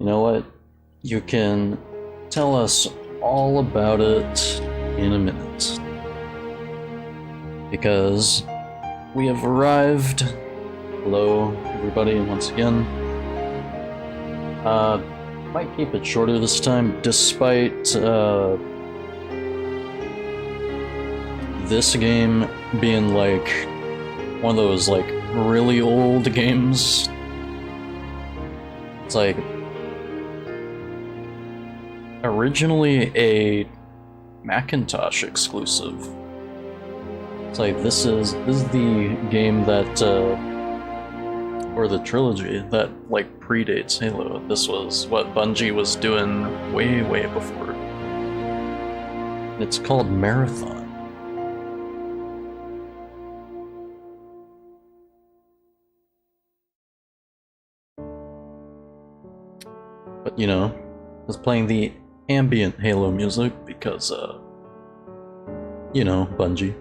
You know what? You can tell us all about it in a minute. Because we have arrived. Hello, everybody, once again. Might keep it shorter this time, despite this game being like one of those like really old games. It's like originally a Macintosh exclusive. It's like this is the game that or the trilogy that like predates Halo. This was what Bungie was doing way before. It's called Marathon. But you know, I was playing the ambient Halo music because you know, Bungie.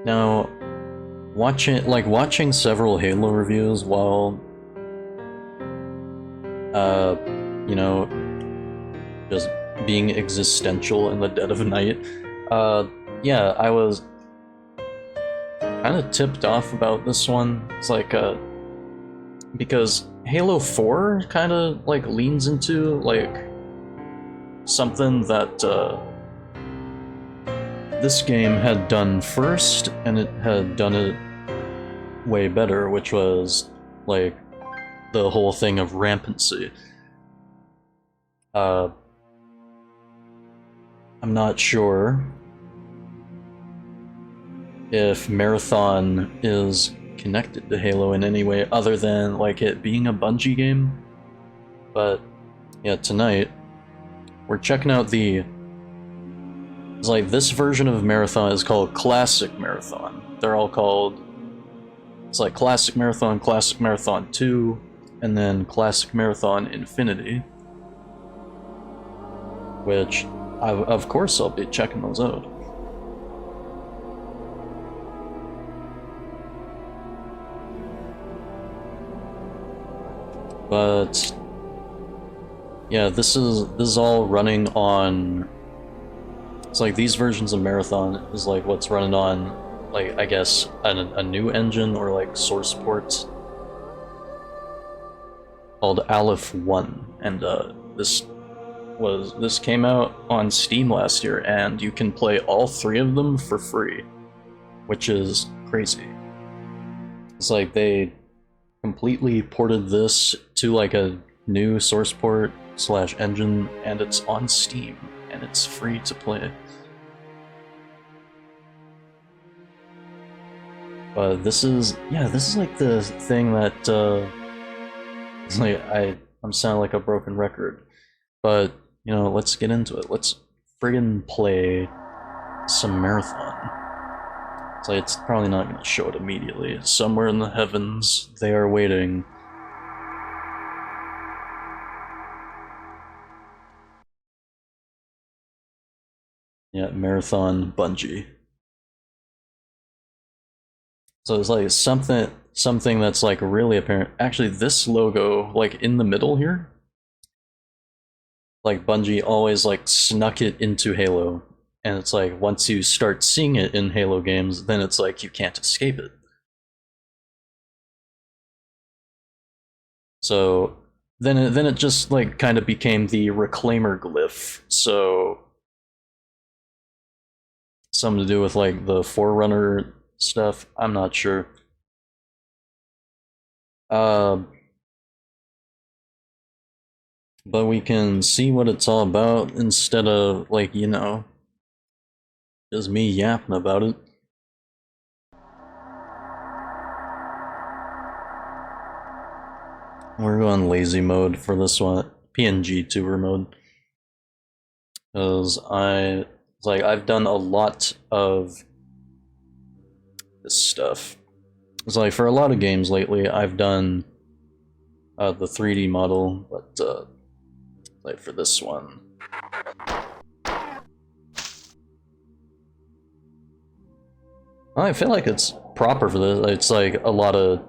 Now, watching several Halo reviews while, you know, just being existential in the dead of night, yeah, I was kind of tipped off about this one. It's like, because Halo 4 kind of, like, leans into, like, something that, this game had done first, and it had done it way better, which was, like, the whole thing of rampancy. I'm not sure if Marathon is connected to Halo in any way other than, like, it being a Bungie game. But, yeah, tonight, we're checking out the... It's like, this version of Marathon is called Classic Marathon. They're all called... It's like Classic Marathon 2, and then Classic Marathon Infinity. Which, of course I'll be checking those out. But... yeah, this is all running on... It's like these versions of Marathon is like what's running on, like, I guess, a new engine or like source port called Aleph 1, and this came out on Steam last year, and you can play all three of them for free, which is crazy. It's like they completely ported this to like a new source port / engine, and it's on Steam. And it's free to play. But this is like the thing that, it's like, I'm sounding like a broken record. But, you know, let's get into it. Let's friggin' play some Marathon. It's like, it's probably not gonna show it immediately. Somewhere in the heavens, they are waiting. Yeah, Marathon Bungie. So it's like something that's like really apparent. Actually, this logo, like in the middle here, like Bungie always like snuck it into Halo, and it's like once you start seeing it in Halo games, then it's like you can't escape it. So then it just like kind of became the Reclaimer glyph. So something to do with like the Forerunner stuff, I'm not sure. But we can see what it's all about instead of, like, you know, just me yapping about it. We're going lazy mode for this one, PNG tuber mode. Because I've done a lot of this stuff. It's like for a lot of games lately, I've done the 3D model, but like for this one, I feel like it's proper for this. It's like a lot of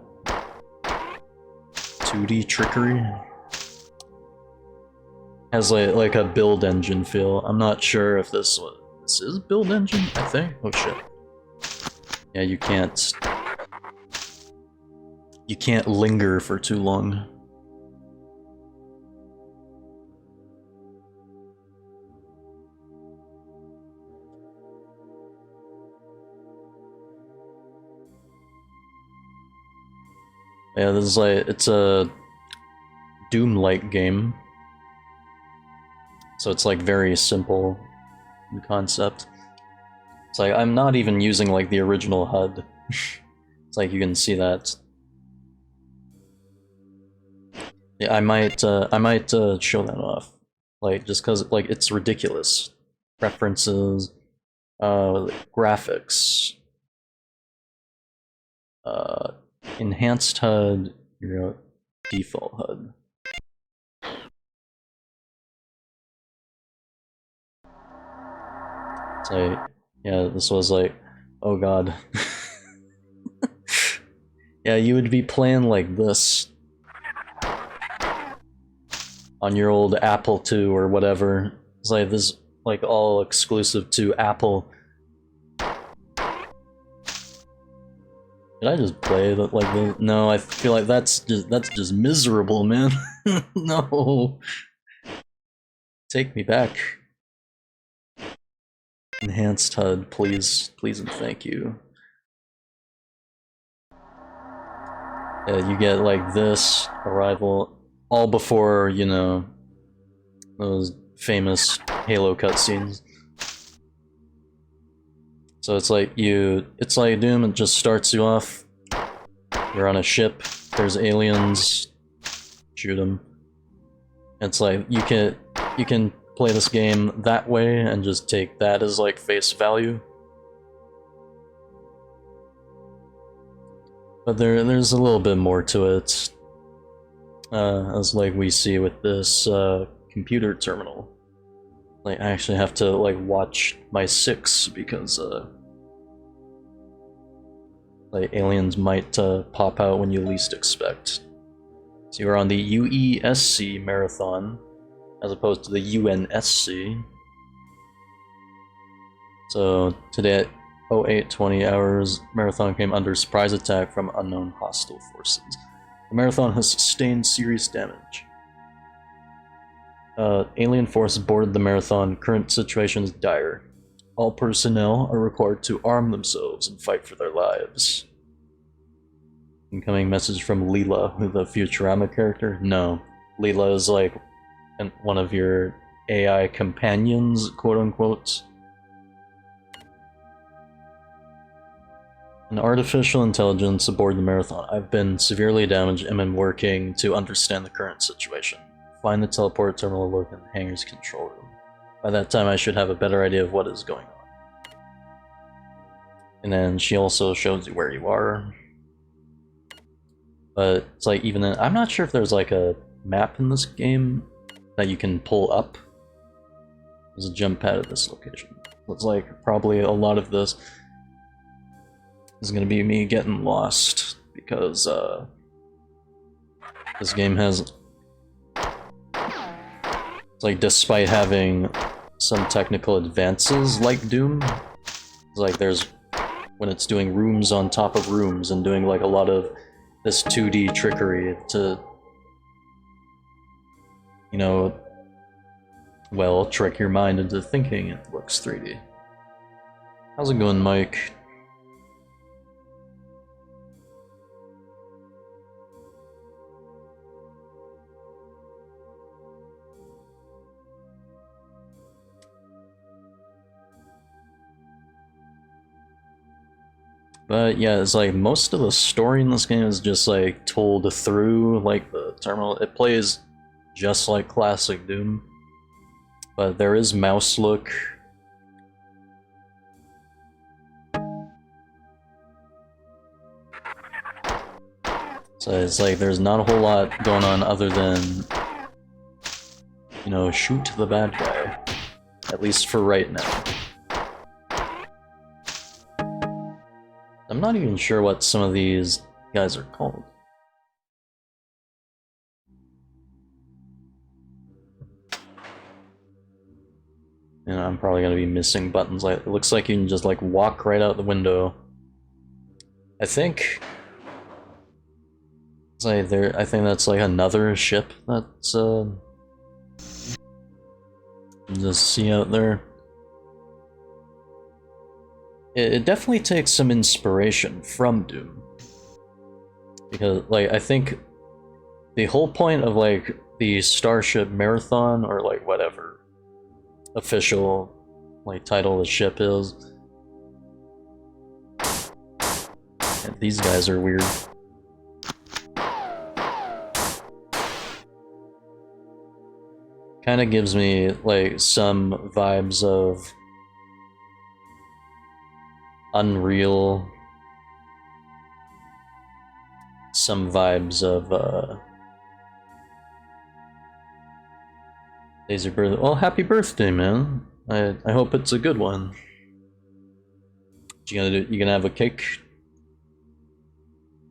2D trickery. Has like a build engine feel. I'm not sure if this is build engine, I think. Oh shit. Yeah, you can't linger for too long. Yeah, this is like, it's a Doom-like game. So it's like very simple in concept. It's like, I'm not even using like the original HUD. It's like you can see that. Yeah, I might show that off. Like, just cause like it's ridiculous. Preferences, graphics, enhanced HUD, default HUD. It's like, yeah, this was like, oh god. Yeah, you would be playing like this on your old Apple II or whatever. It's like this, like all exclusive to Apple. Did I just play that like this? No, I feel like that's just miserable, man. No. Take me back. Enhanced HUD, please, please and thank you. Yeah, you get like this, Arrival, all before, you know, those famous Halo cutscenes. So it's like it's like Doom, it just starts you off, you're on a ship, there's aliens, shoot them. It's like, you can play this game that way and just take that as like face value. But there's a little bit more to it, as like we see with this computer terminal. Like, I actually have to like watch my 6 because like aliens might pop out when you least expect. So you're on the UESC marathon as opposed to the UNSC. So today at 08:20 hours, Marathon came under surprise attack from unknown hostile forces. The Marathon has sustained serious damage. Alien forces boarded the Marathon. Current situation is dire. All personnel are required to arm themselves and fight for their lives. Incoming message from Leela, who the Futurama character? No. Leela is like one of your AI companions, quote unquote. An artificial intelligence aboard the Marathon. I've been severely damaged and am working to understand the current situation. Find the teleport terminal located in the hangar's control room. By that time, I should have a better idea of what is going on. And then she also shows you where you are. But it's like, even then, I'm not sure if there's like a map in this game that you can pull up. There's a jump pad at this location. It's like probably a lot of this is gonna be me getting lost because this game has, it's like, despite having some technical advances like Doom, it's like there's, when it's doing rooms on top of rooms and doing like a lot of this 2D trickery to, you know, well, trick your mind into thinking it looks 3D. How's it going, Mike? But yeah, it's like most of the story in this game is just like told through like the terminal. It plays just like classic Doom, but there is mouse look. So it's like there's not a whole lot going on other than, you know, shoot the bad guy, at least for right now. I'm not even sure what some of these guys are called. And I'm probably gonna be missing buttons. Like, it looks like you can just like walk right out the window. I think it's like there. I think that's like another ship that's just see out there. It definitely takes some inspiration from Doom, because like I think the whole point of like the Starship Marathon, or like whatever official like title the ship is. And these guys are weird. Kind of gives me like some vibes of Unreal, some vibes of Daisy birthday. Well, happy birthday, man. I hope it's a good one. What you gonna do? You gonna have a cake?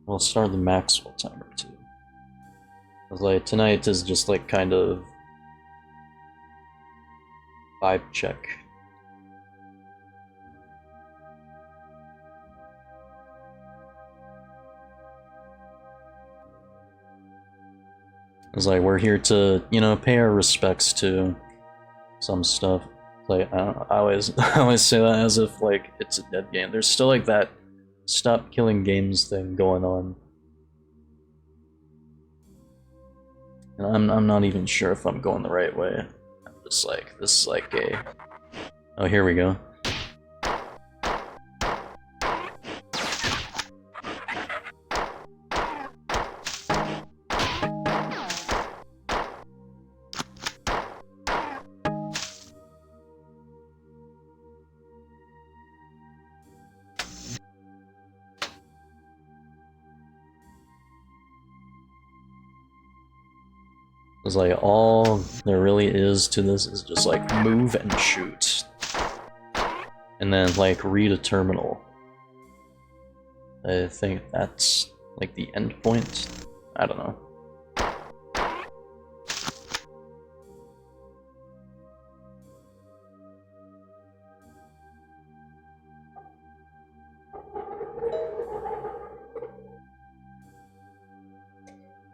We'll start the Maxwell timer too. I was like, tonight is just like kind of vibe check. It's like we're here to, you know, pay our respects to some stuff. Like I always say that as if like it's a dead game. There's still like that stop killing games thing going on. And I'm not even sure if I'm going the right way. I'm just like, this is like a... Oh, here we go. It's like all there really is to this is just like move and shoot. And then like read a terminal. I think that's like the end point. I don't know.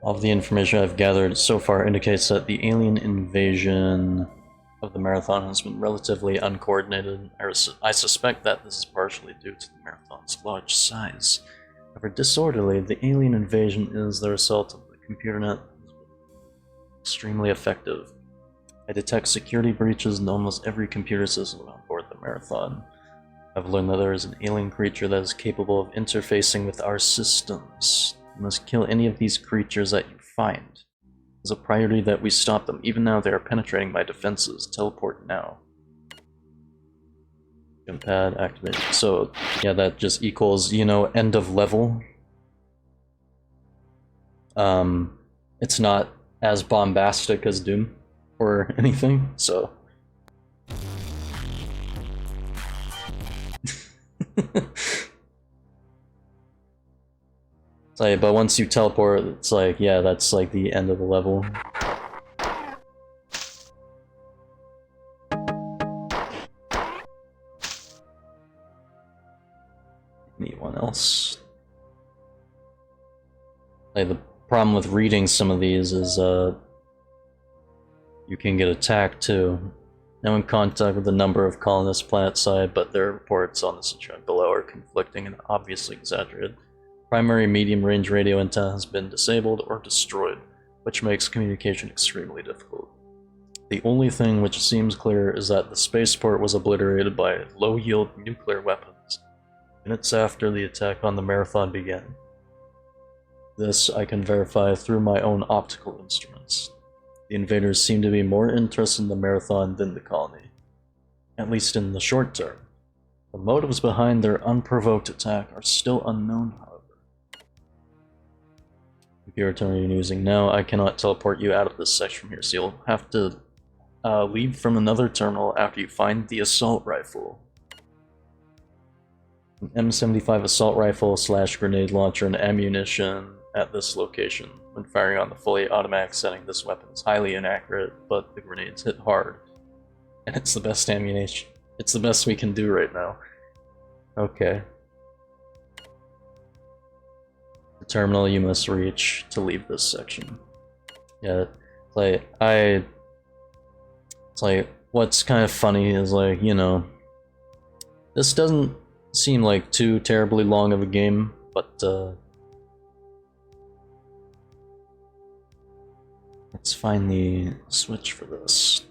All of the information I've gathered so far indicates that the alien invasion of the Marathon has been relatively uncoordinated. I suspect that this is partially due to the Marathon's large size. However disorderly the alien invasion is the result of the computer net extremely effective. I detect security breaches in almost every computer system on board the Marathon. I've learned that there is an alien creature that is capable of interfacing with our systems. You must kill any of these creatures that you find. It's a priority that we stop them. Even now they are penetrating my defenses. Teleport now. Jump pad activated. So yeah, that just equals, you know, end of level. It's not as bombastic as Doom or anything, so it's like, but once you teleport, it's like, yeah, that's like the end of the level. Anyone else? Like, the problem with reading some of these is you can get attacked too. No in contact with a number of colonists planetside, but their reports on the situation below are conflicting and obviously exaggerated. Primary medium-range radio antenna has been disabled or destroyed, which makes communication extremely difficult. The only thing which seems clear is that the spaceport was obliterated by low-yield nuclear weapons minutes after the attack on the Marathon began. This I can verify through my own optical instruments. The invaders seem to be more interested in the Marathon than the colony, at least in the short term. The motives behind their unprovoked attack are still unknown, however. Computer terminal you're using now, I cannot teleport you out of this section from here, so you'll have to leave from another terminal after you find the assault rifle. An M75 assault rifle / grenade launcher and ammunition at this location. When firing on the fully automatic setting, this weapon is highly inaccurate, but the grenades hit hard. And it's the best ammunition. It's the best we can do right now. Okay. The terminal you must reach to leave this section. Yeah, it's like, what's kind of funny is like, you know, this doesn't seem like too terribly long of a game, but let's find the switch for this.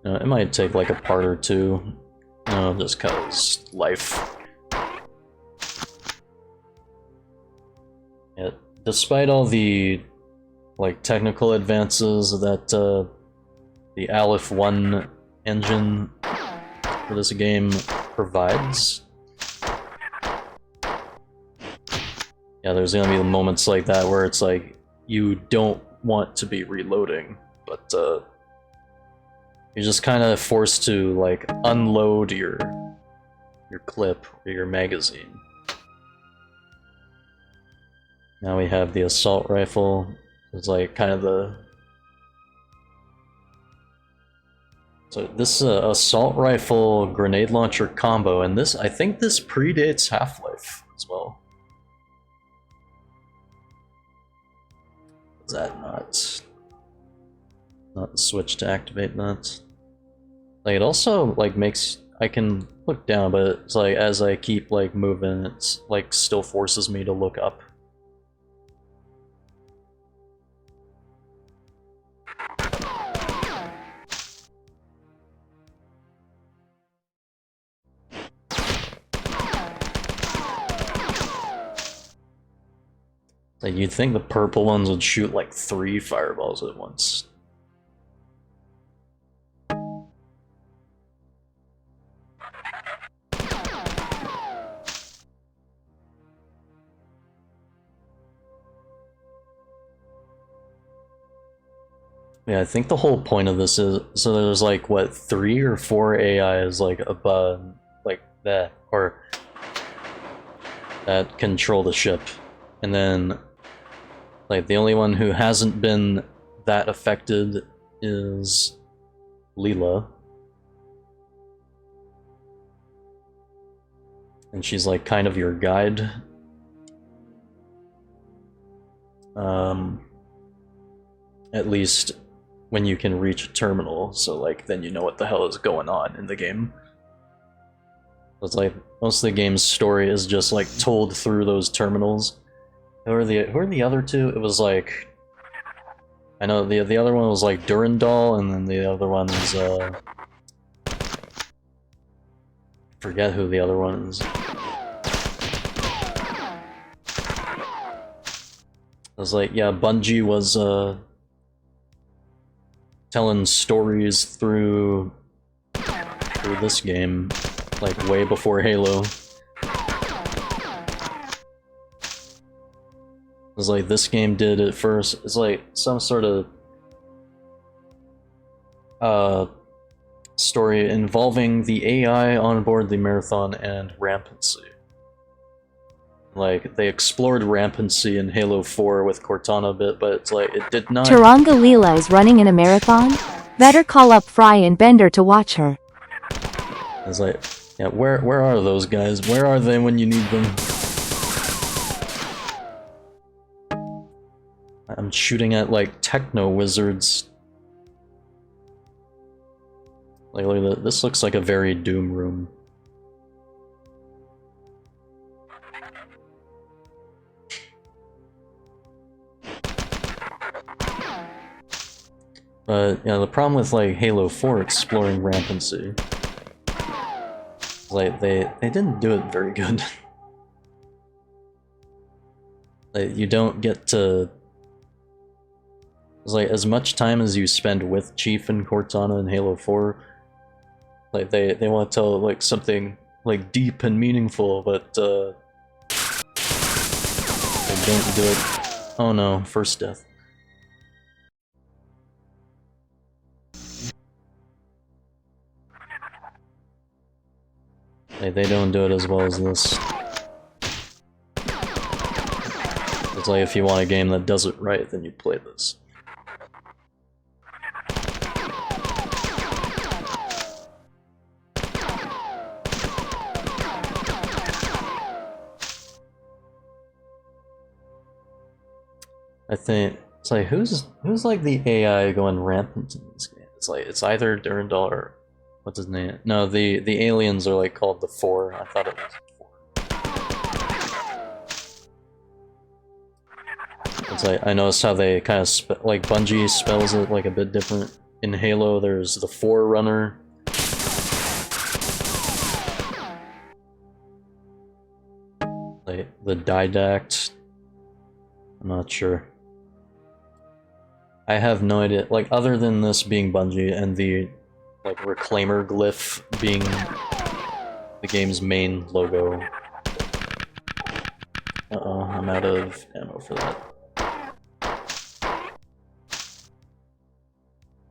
It might take like a part or two, just cause life. Yeah, despite all the like technical advances that the Aleph 1 engine for this game provides, yeah, there's gonna be moments like that where it's like you don't want to be reloading, but you're just kind of forced to like unload your clip or your magazine. Now we have the assault rifle. It's like kind of the... So this assault rifle grenade launcher combo, and this, I think this predates Half-Life as well. Is that not the switch to activate that? Like, it also like makes... I can look down, but it's like as I keep like moving, it's like still forces me to look up. Like, you'd think the purple ones would shoot like 3 fireballs at once. Yeah, I think the whole point of this is, so there's like, what, 3 or 4 AIs like above, like that, or that control the ship. And then, like, the only one who hasn't been that affected is Leela. And she's like kind of your guide. At least when you can reach a terminal, so like then you know what the hell is going on in the game. It's like most of the game's story is just like told through those terminals. Who are the other two? It was like, I know the other one was like Durandal, and then the other one is forget who the other one is. I was like, yeah, Bungie was telling stories through this game, like way before Halo. It was like this game did it first. It's like some sort of story involving the AI on board the Marathon and rampancy. Like, they explored rampancy in Halo 4 with Cortana a bit, but it's like, it did not... Taranga Leela is running in a marathon? Better call up Fry and Bender to watch her. It's like, yeah, where are those guys? Where are they when you need them? I'm shooting at, like, techno wizards. Like, look at that. This looks like a very Doom room. But, yeah, the problem with, like, Halo 4 exploring rampancy, like, they didn't do it very good. Like, you don't get to... It's like, as much time as you spend with Chief and Cortana in Halo 4, like, they want to tell, like, something, like, deep and meaningful, but, they don't do it. Oh no, first death. They don't do it as well as this. It's like if you want a game that does it right, then you play this. I think it's like who's like the AI going rampant in this game? It's like it's either Durandal or what's his name? No, the aliens are like called the Four. I thought it was the Four. It's like I noticed how they kind of like Bungie spells it like a bit different. In Halo, there's the Forerunner. Like the Didact. I'm not sure. I have no idea. Like, other than this being Bungie and the, like, Reclaimer glyph being the game's main logo. Uh-oh, I'm out of ammo for that.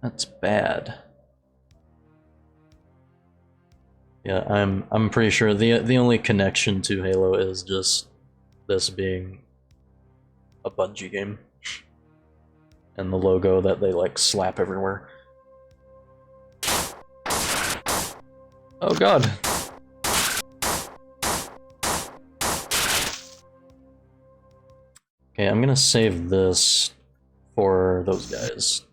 That's bad. Yeah, I'm pretty sure the only connection to Halo is just this being a Bungie game. And the logo that they like slap everywhere. Oh god. Okay, I'm gonna save this for those guys.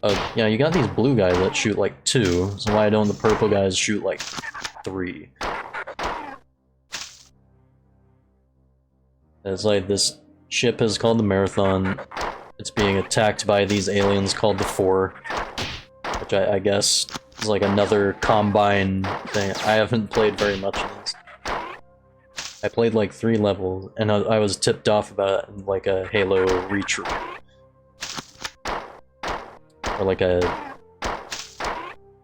Oh, yeah, you got these blue guys that shoot like 2, so why don't the purple guys shoot like 3? It's like this ship is called the Marathon. It's being attacked by these aliens called the Four, which I guess is like another Combine thing. I haven't played very much of this. I played like 3 levels, and I was tipped off about it in like a Halo retreat. Or like a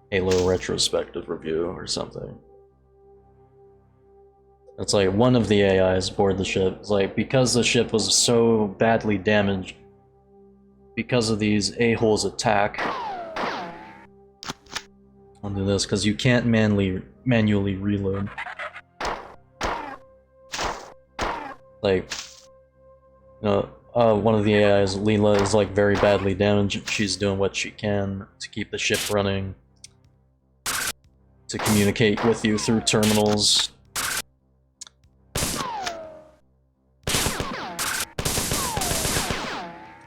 Halo retrospective review or something. It's like one of the AIs aboard the ship. It's like, because the ship was so badly damaged because of these a-holes attack. I'll do this because you can't manually reload. Like, you know, one of the AIs, Leela, is like very badly damaged. She's doing what she can to keep the ship running, to communicate with you through terminals.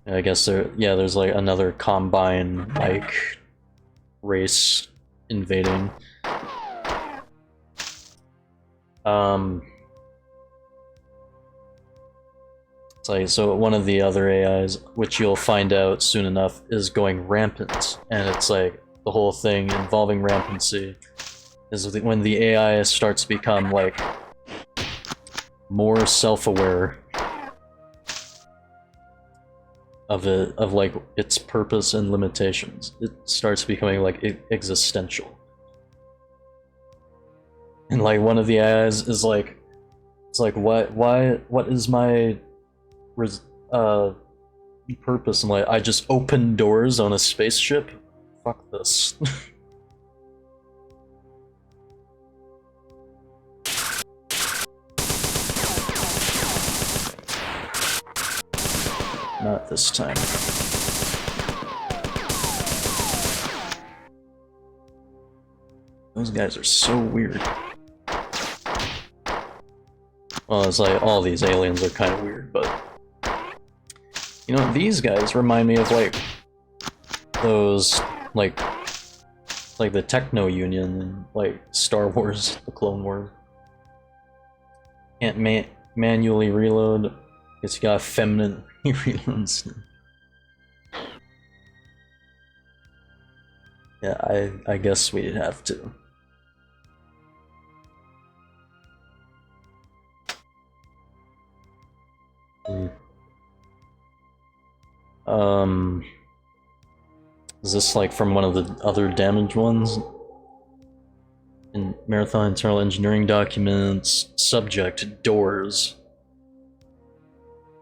I guess there's like another Combine like race invading. It's like, so one of the other AIs, which you'll find out soon enough, is going rampant, and it's like the whole thing involving rampancy is when the AI starts to become like more self-aware of like its purpose and limitations. It starts becoming like existential. And like one of the AIs is like, it's like, what is my purpose? And like, I just open doors on a spaceship? Fuck this. Not this time. Those guys are so weird. Well, it's like all these aliens are kind of weird, but you know, these guys remind me of like those like the Techno Union and like Star Wars, the Clone Wars. Can't manually reload. Guess you got feminine reloads. Yeah, I guess we'd have to. Is this like from one of the other damaged ones? In Marathon Internal Engineering Documents, subject, doors.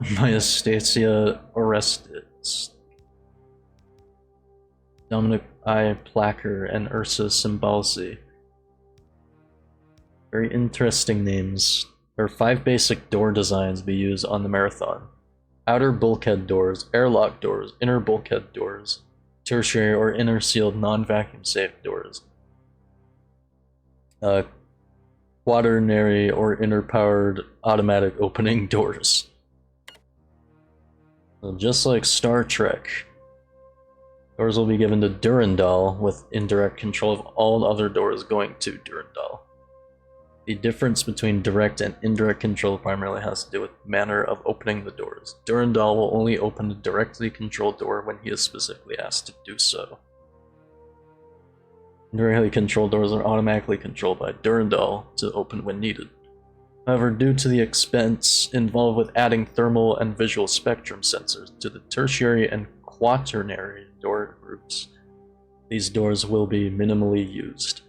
Myastasia arrested. Dominic I. Placker, and Ursa Cymbalsi. Very interesting names. There are 5 basic door designs to be used on the Marathon. Outer bulkhead doors, airlock doors, inner bulkhead doors, tertiary or inner sealed non-vacuum safe doors. Quaternary or inner powered automatic opening doors. So just like Star Trek, doors will be given to Durandal with indirect control of all other doors going to Durandal. The difference between direct and indirect control primarily has to do with the manner of opening the doors. Durandal will only open a directly controlled door when he is specifically asked to do so. Indirectly controlled doors are automatically controlled by Durandal to open when needed. However, due to the expense involved with adding thermal and visual spectrum sensors to the tertiary and quaternary door groups, these doors will be minimally used.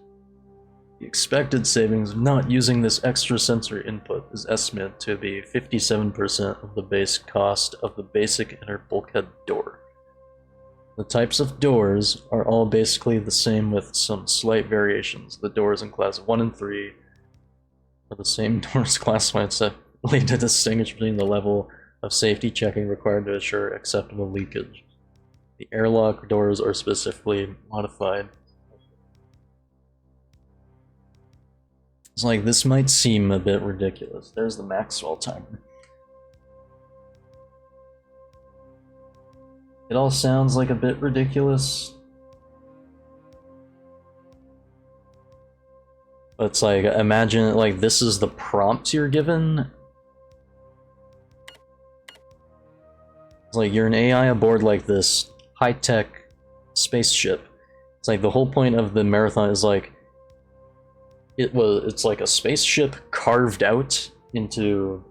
The expected savings of not using this extra sensory input is estimated to be 57% of the base cost of the basic inner bulkhead door. The types of doors are all basically the same with some slight variations. The doors in class 1 and 3 are the same doors classified separately to distinguish between the level of safety checking required to ensure acceptable leakage. The airlock doors are specifically modified. It's like, this might seem a bit ridiculous. There's the Maxwell timer. It all sounds like a bit ridiculous. But it's like, imagine like this is the prompt you're given. It's like you're an AI aboard like this high-tech spaceship. It's like the whole point of the Marathon is like it's like a spaceship carved out into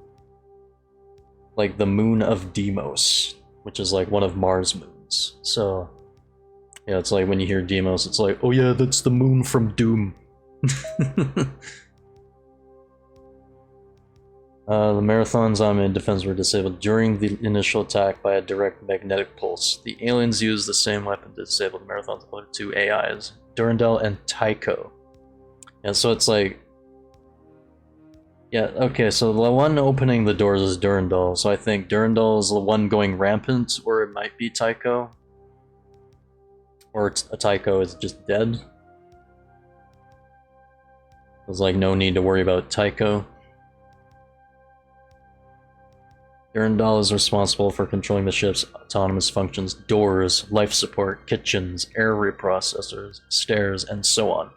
like the moon of Deimos, which is like one of Mars' moons. So yeah, it's like when you hear Deimos, it's like, oh yeah, that's the moon from Doom. The Marathon's armament defense were disabled during the initial attack by a direct magnetic pulse. The aliens used the same weapon to disable the Marathon's other 2 AIs, Durandal and Tycho. And so it's like, yeah, okay, so the one opening the doors is Durandal, so I think Durandal is the one going rampant, or it might be Tycho. Or Tycho is just dead. There's like no need to worry about Tycho. Durandal is responsible for controlling the ship's autonomous functions, doors, life support, kitchens, air reprocessors, stairs, and so on.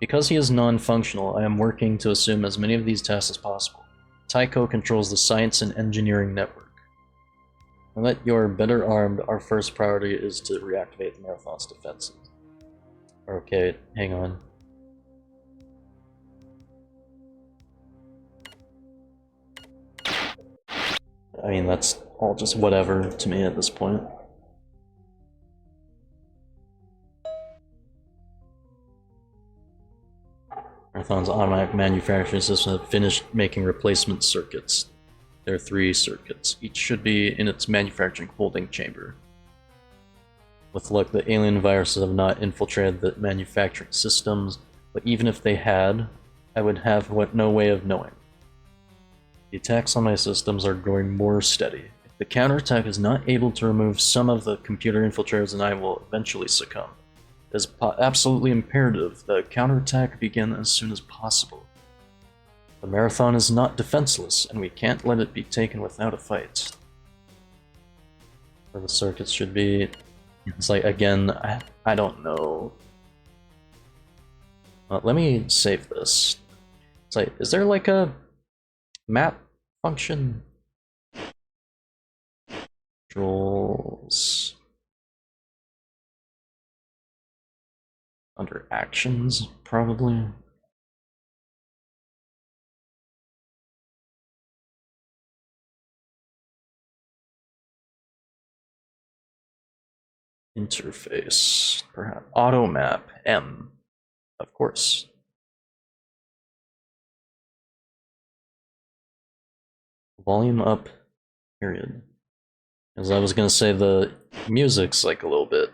Because he is non-functional, I am working to assume as many of these tasks as possible. Tycho controls the science and engineering network. Now that you're better armed, our first priority is to reactivate the Marathon's defenses. Okay, hang on. I mean, that's all just whatever to me at this point. Marathon's automatic manufacturing system have finished making replacement circuits. There are 3 circuits. Each should be in its manufacturing holding chamber. With luck, the alien viruses have not infiltrated the manufacturing systems, but even if they had, I would have no way of knowing. The attacks on my systems are growing more steady. If the counterattack is not able to remove some of the computer infiltrators, then I will eventually succumb. It is absolutely imperative that a counterattack begin as soon as possible. The Marathon is not defenseless, and we can't let it be taken without a fight. Where the circuits should be... It's like, again, I don't know. Let me save this. It's like, is there like a map function? Controls... Under actions, probably. Interface, perhaps. Auto map, M, of course. Volume up, period. As I was gonna say, the music's like a little bit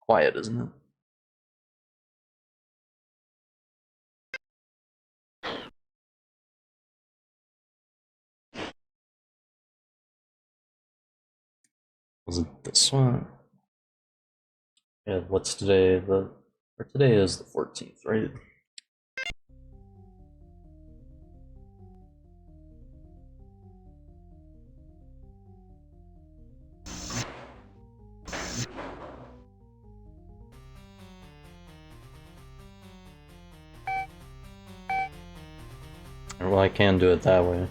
quiet, isn't it? Was it this one? Yeah, what's today? Today is the 14th, right? Well, I can do it that way.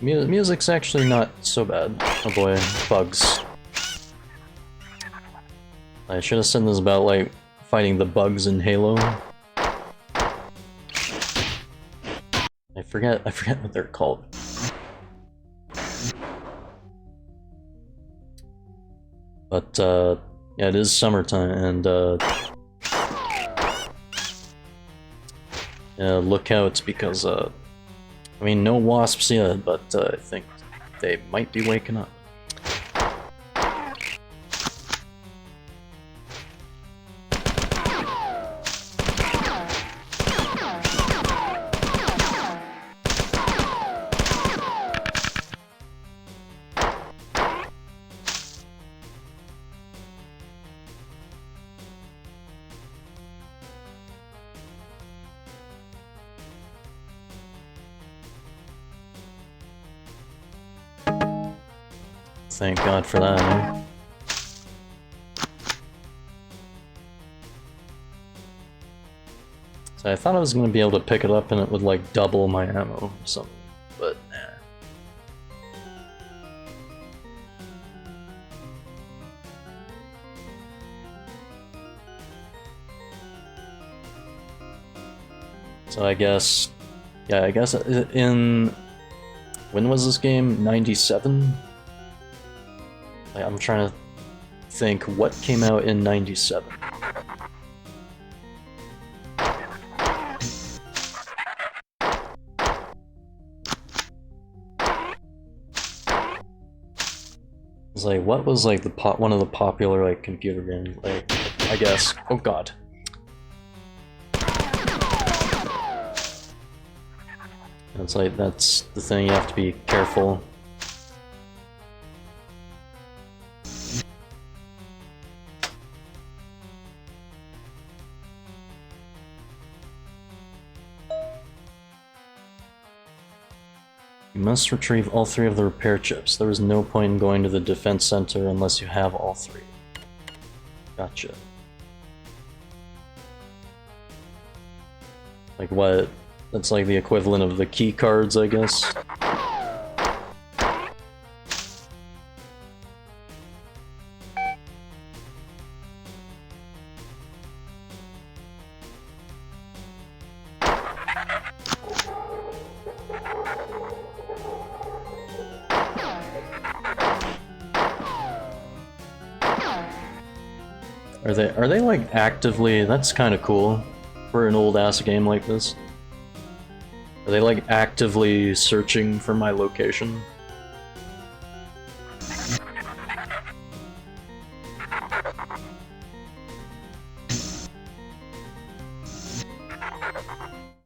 Music's actually not so bad. Oh boy, bugs. I should have said this about, like, fighting the bugs in Halo. I forget what they're called. But, yeah, it is summertime, and, yeah, look out, because, I mean, no wasps yet, but, I think they might be waking up. Thank God for that, eh? So I thought I was going to be able to pick it up and it would, like, double my ammo or something, but nah. So I guess... yeah, I guess in... when was this game? 97? I'm trying to think what came out in 97. It's like, what was like one of the popular like computer games? Like, I guess. Oh god. It's like, that's the thing, you have to be careful. You must retrieve all 3 of the repair chips. There is no point in going to the defense center unless you have all 3. Gotcha. Like what? That's like the equivalent of the key cards, I guess. Are they like actively, that's kind of cool for an old ass game like this. Are they like actively searching for my location?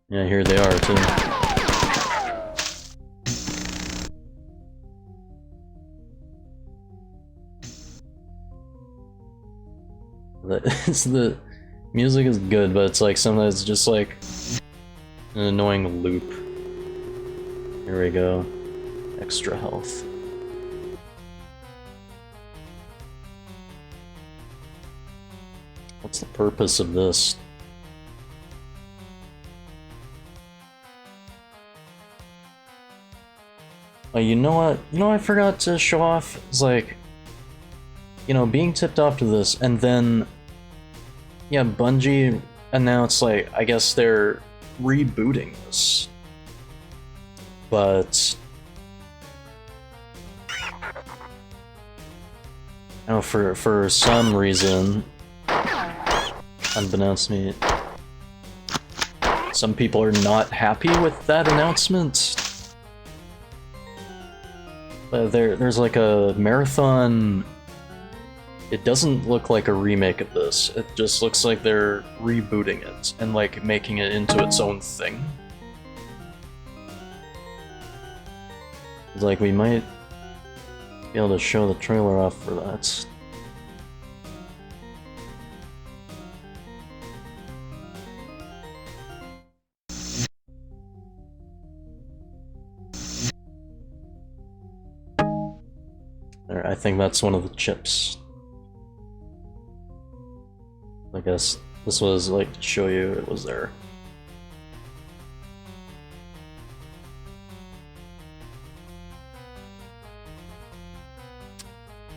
Yeah, here they are too. The music is good, but it's like sometimes it's just like an annoying loop. Here we go. Extra health. What's the purpose of this? Oh, you know what? You know what I forgot to show off? It's like, you know, being tipped off to this, and then, yeah, Bungie announced, like, I guess they're rebooting this. But, oh, for some reason, unbeknownst to me, some people are not happy with that announcement. There's like a marathon. It doesn't look like a remake of this. It just looks like they're rebooting it and like making it into its own thing. It's like we might be able to show the trailer off for that. There, I think that's one of the chips. I guess this was like to show you it was there.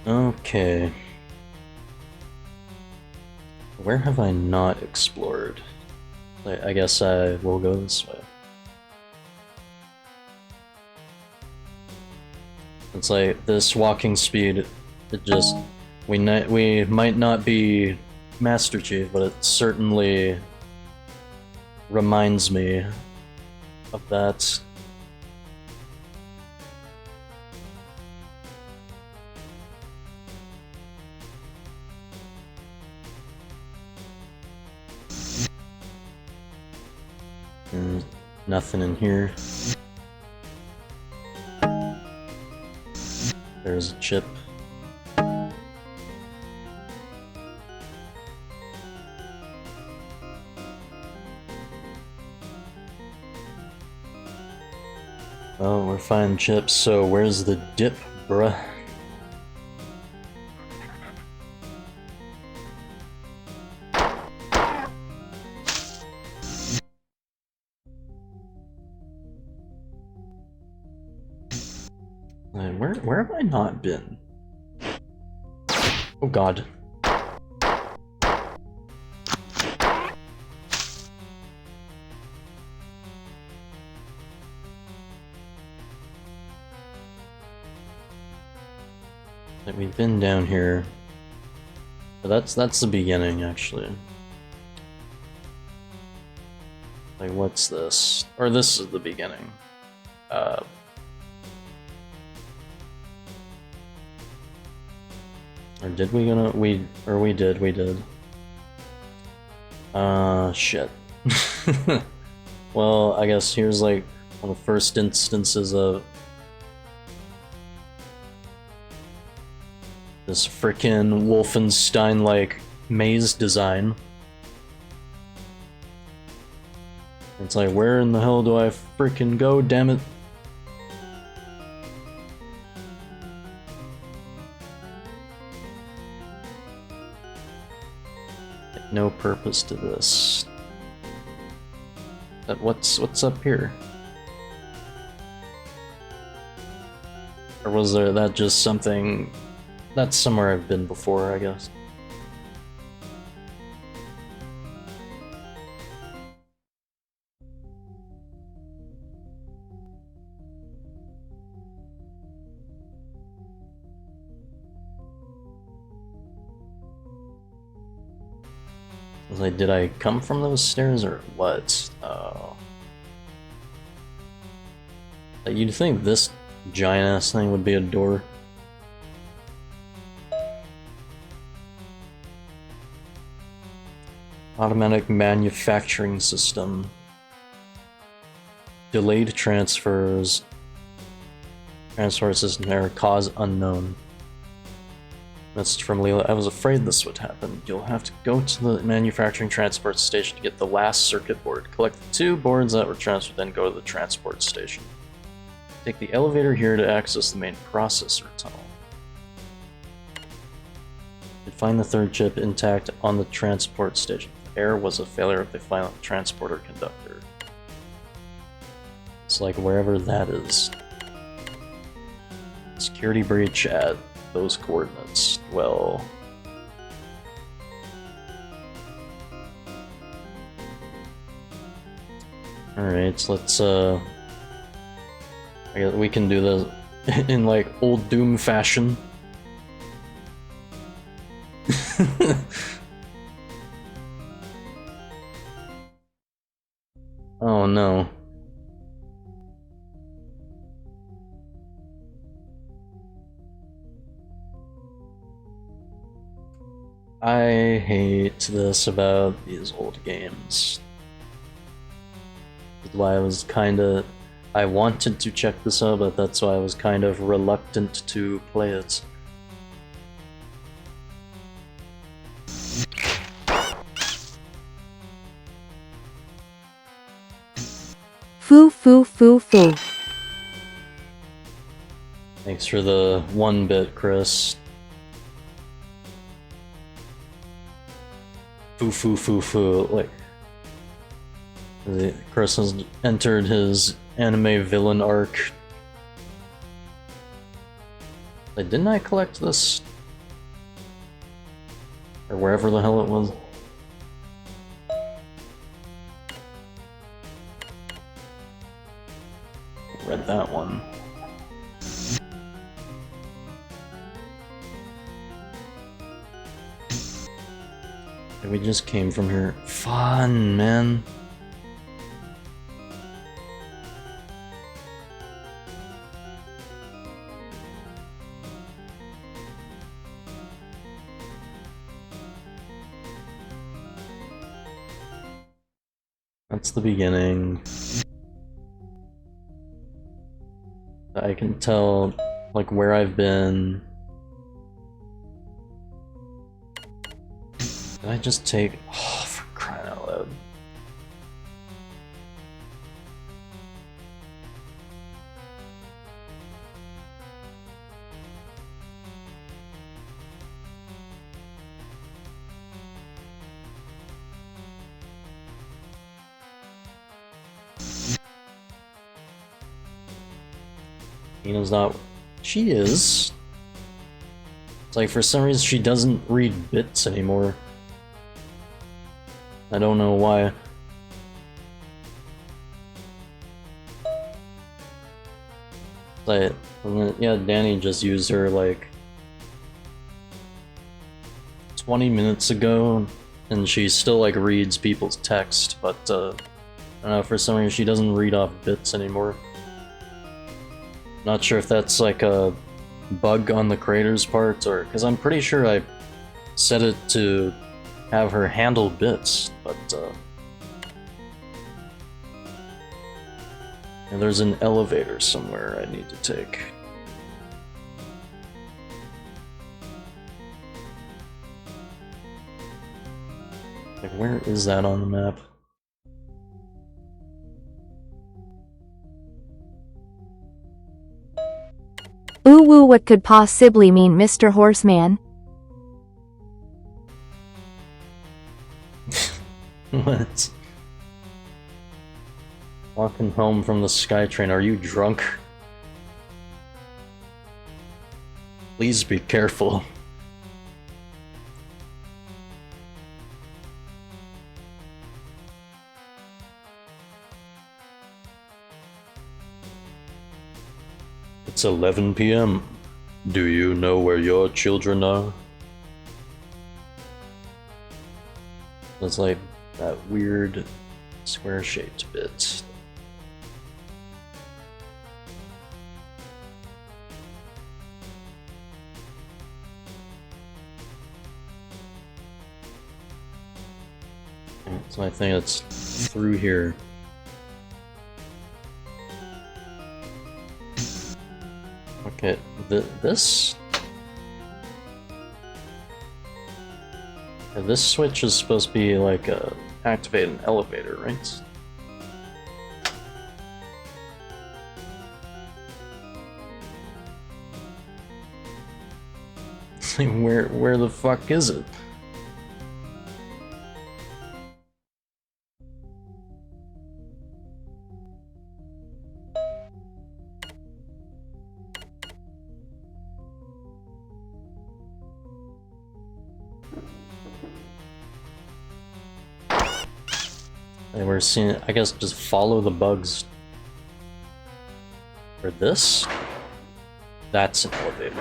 Okay. Where have I not explored? I guess I will go this way. It's like this walking speed, it just we might not be Master Chief, but it certainly reminds me of that. Nothing in here. There's a chip. Oh, we're finding chips, so where's the dip, bruh? Where have I not been? Oh god. Like, we've been down here. But that's the beginning, actually. Like, what's this? Or this is the beginning. Or did we we did. Shit. Well, I guess here's like one of the first instances of this frickin' Wolfenstein-like maze design. It's like, where in the hell do I frickin' go, damn it? No purpose to this. But what's up here? Or was that just something that's somewhere I've been before, I guess. Like, did I come from those stairs or what? Oh. You'd think this giant-ass thing would be a door. Automatic manufacturing system. Delayed transfers. Transfer system error, cause unknown. Message from Leela. I was afraid this would happen. You'll have to go to the manufacturing transport station to get the last circuit board. Collect the 2 boards that were transferred, then go to the transport station. Take the elevator here to access the main processor tunnel. And find the 3rd chip intact on the transport station. The error was a failure of the final transporter conductor. It's like wherever that is. Security breach at those coordinates. Well, alright, let's I guess we can do this in like old Doom fashion. Oh no. I hate this about these old games. That's why I was kinda... I wanted to check this out, but that's why I was kind of reluctant to play it. Foo foo foo foo. Thanks for the 1-bit, Chris. Foo foo foo foo. Like, Chris has entered his anime villain arc. Like, didn't I collect this? Or wherever the hell it was? Read that one. And we just came from here. Fun, man. That's the beginning. I can tell, like, where I've been. Did I just take... Oh, for crying out loud. Ina's not... She is. It's like, for some reason, she doesn't read bits anymore. I don't know why. Like, yeah, Danny just used her, like, 20 minutes ago, and she still, like, reads people's text, but, I don't know, for some reason, she doesn't read off bits anymore. Not sure if that's like a bug on the creator's part, or because I'm pretty sure I set it to have her handle bits, but and there's an elevator somewhere I need to take. Like, where is that on the map? Ooh woo, what could possibly mean Mr. Horseman? What? Walking home from the SkyTrain, are you drunk? Please be careful. It's 11 p.m. Do you know where your children are? It's like that weird square-shaped bit. So I think it's through here. Okay, this... Yeah, this switch is supposed to be like activate an elevator, right? Where the fuck is it? And we're seeing, I guess, just follow the bugs. For this? That's an elevator.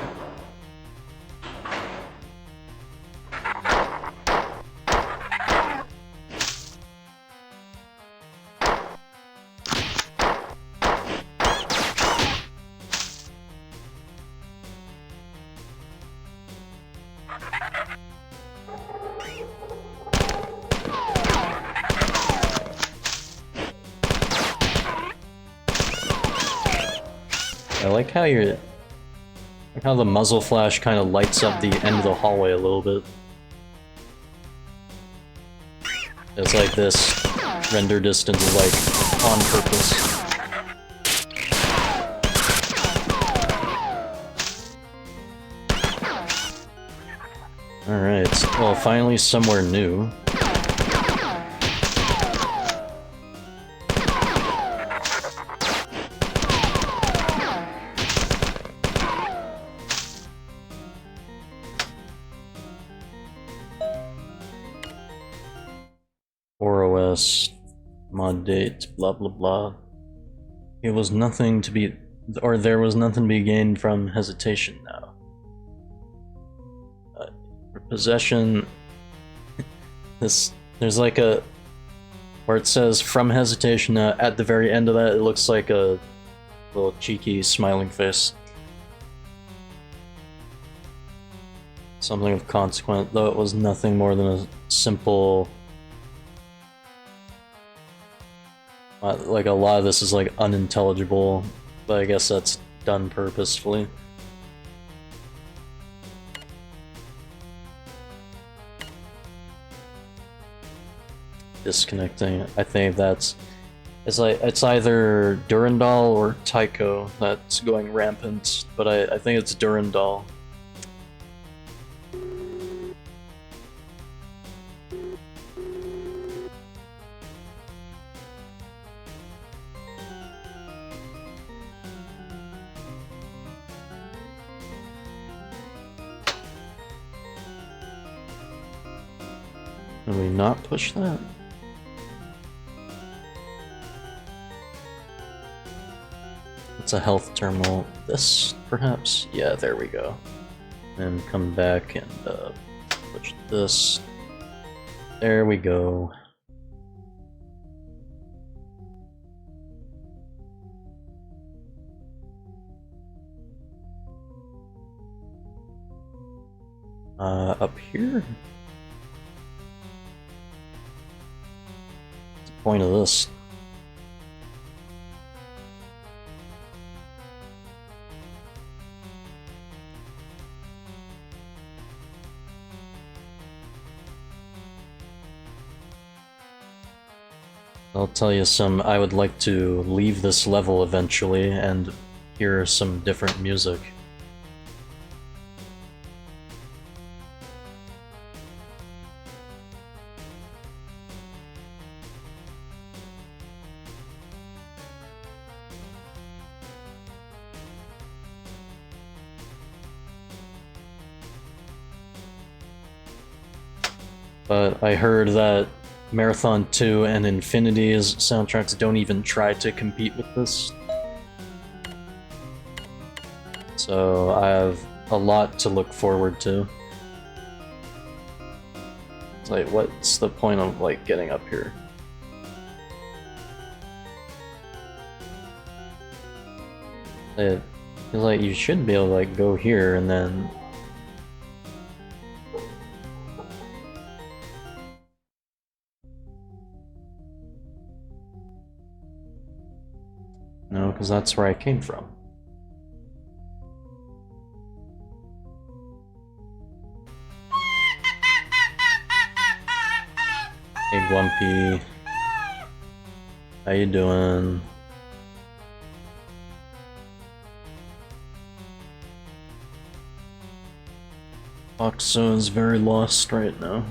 I like how you're... Like how the muzzle flash kind of lights up the end of the hallway a little bit. It's like this render distance is like on purpose. Alright, well finally somewhere new. OS, mod date, blah blah blah. It was nothing to be, or there was nothing to be gained from hesitation now. Possession, there's like a, where it says from hesitation, at the very end of that it looks like a little cheeky smiling face. Something of consequence, though it was nothing more than a simple... like a lot of this is like unintelligible, but I guess that's done purposefully. Disconnecting. I think that's... It's like, it's either Durandal or Tycho that's going rampant, but I think it's Durandal. Can we not push that? It's a health terminal. This, perhaps? Yeah, there we go. And come back and push this. There we go. Up here? What's the point of this? I'll tell you some, I would like to leave this level eventually and hear some different music. But I heard that Marathon 2 and Infinity's soundtracks don't even try to compete with this. So I have a lot to look forward to. It's like, what's the point of, like, getting up here? It feels like you should be able to, like, go here and then... No, because that's where I came from. Hey, Glumpy. How you doing? Oxo is very lost right now.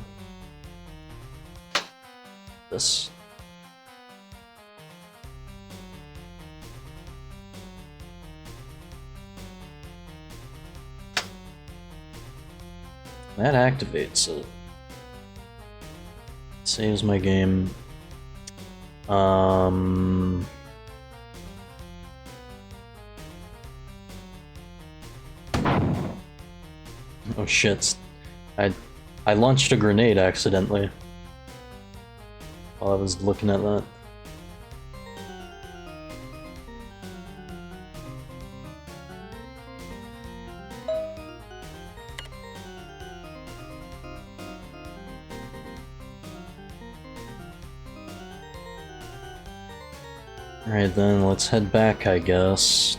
This. That activates it. Saves my game. Oh shit. I launched a grenade accidentally while I was looking at that. Alright then, let's head back, I guess.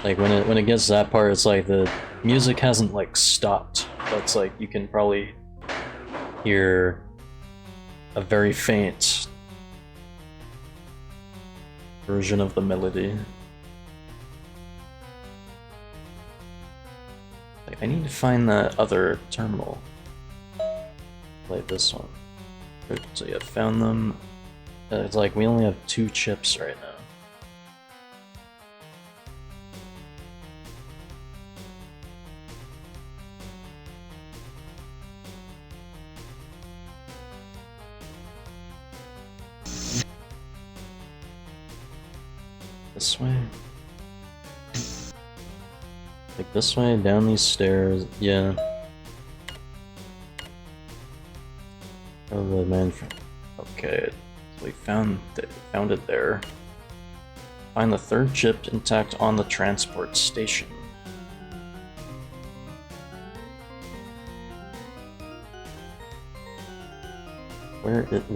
Like when it gets to that part, it's like the music hasn't like stopped, but it's like you can probably hear a very faint version of the melody. Like, I need to find that other terminal. Play this one. So yeah, found them. It's like we only have 2 chips right now. This way? Like this way, down these stairs, yeah. Oh, the man from... Okay, so we found it there. Find the 3rd chip intact on the transport station.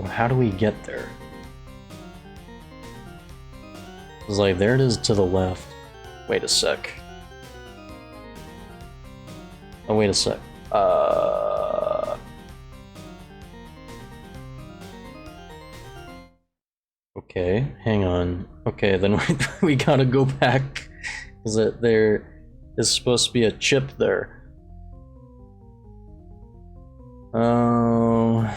How do we get there? It's like, there it is to the left. Wait a sec. Oh, wait a sec. Okay, hang on. Okay, then we gotta go back. Is that there is supposed to be a chip there? Oh.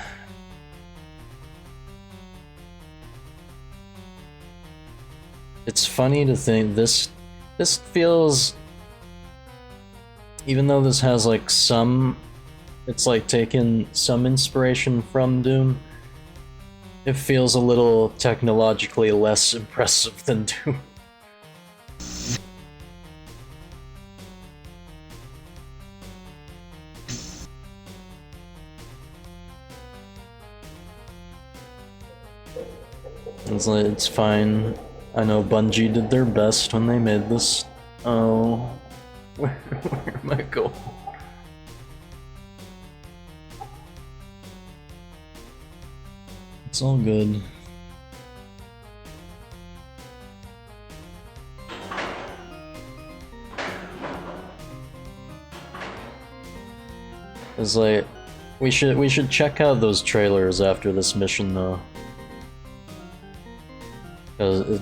It's funny to think this feels, even though this has like some, it's like taken some inspiration from Doom, it feels a little technologically less impressive than Doom. It's fine. I know Bungie did their best when they made this. Oh, where am I going? It's all good. It's like we should check out those trailers after this mission though, because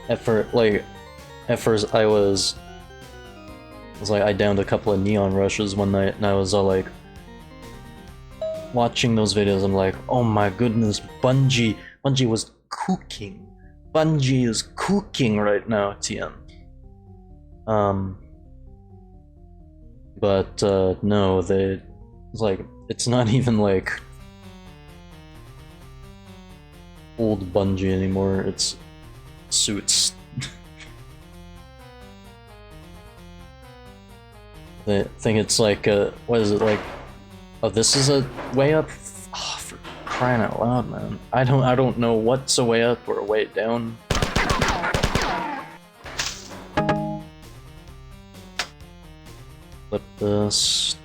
at first I was like, I downed a couple of neon rushes one night and I was all like, watching those videos, I'm like, oh my goodness, Bungie was cooking. Bungie is cooking right now, TM. But no, it's like, it's not even like old Bungie anymore, it's suits. I think it's like, what is it, like, oh, this is a way up? Oh, for crying out loud, man. I don't know what's a way up or a way down. Flip this.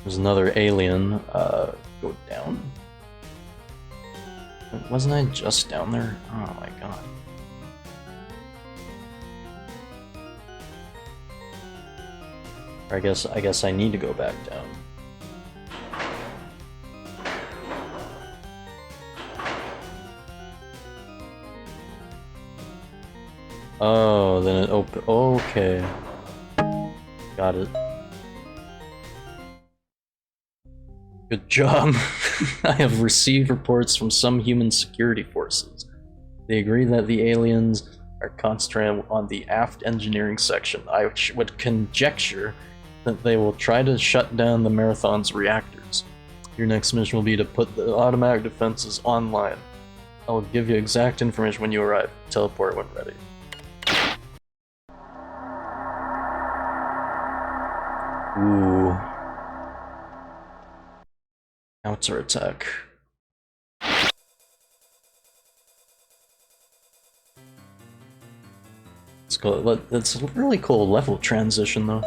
There's another alien. Go down. Wasn't I just down there? Oh my god. I guess I need to go back down. Oh, then it open. Okay. Got it. Good job. I have received reports from some human security forces. They agree that the aliens are concentrated on the aft engineering section. I would conjecture that they will try to shut down the Marathon's reactors. Your next mission will be to put the automatic defenses online. I will give you exact information when you arrive. Teleport when ready. Ooh. Counter attack. It's cool. It's a really cool level transition, though.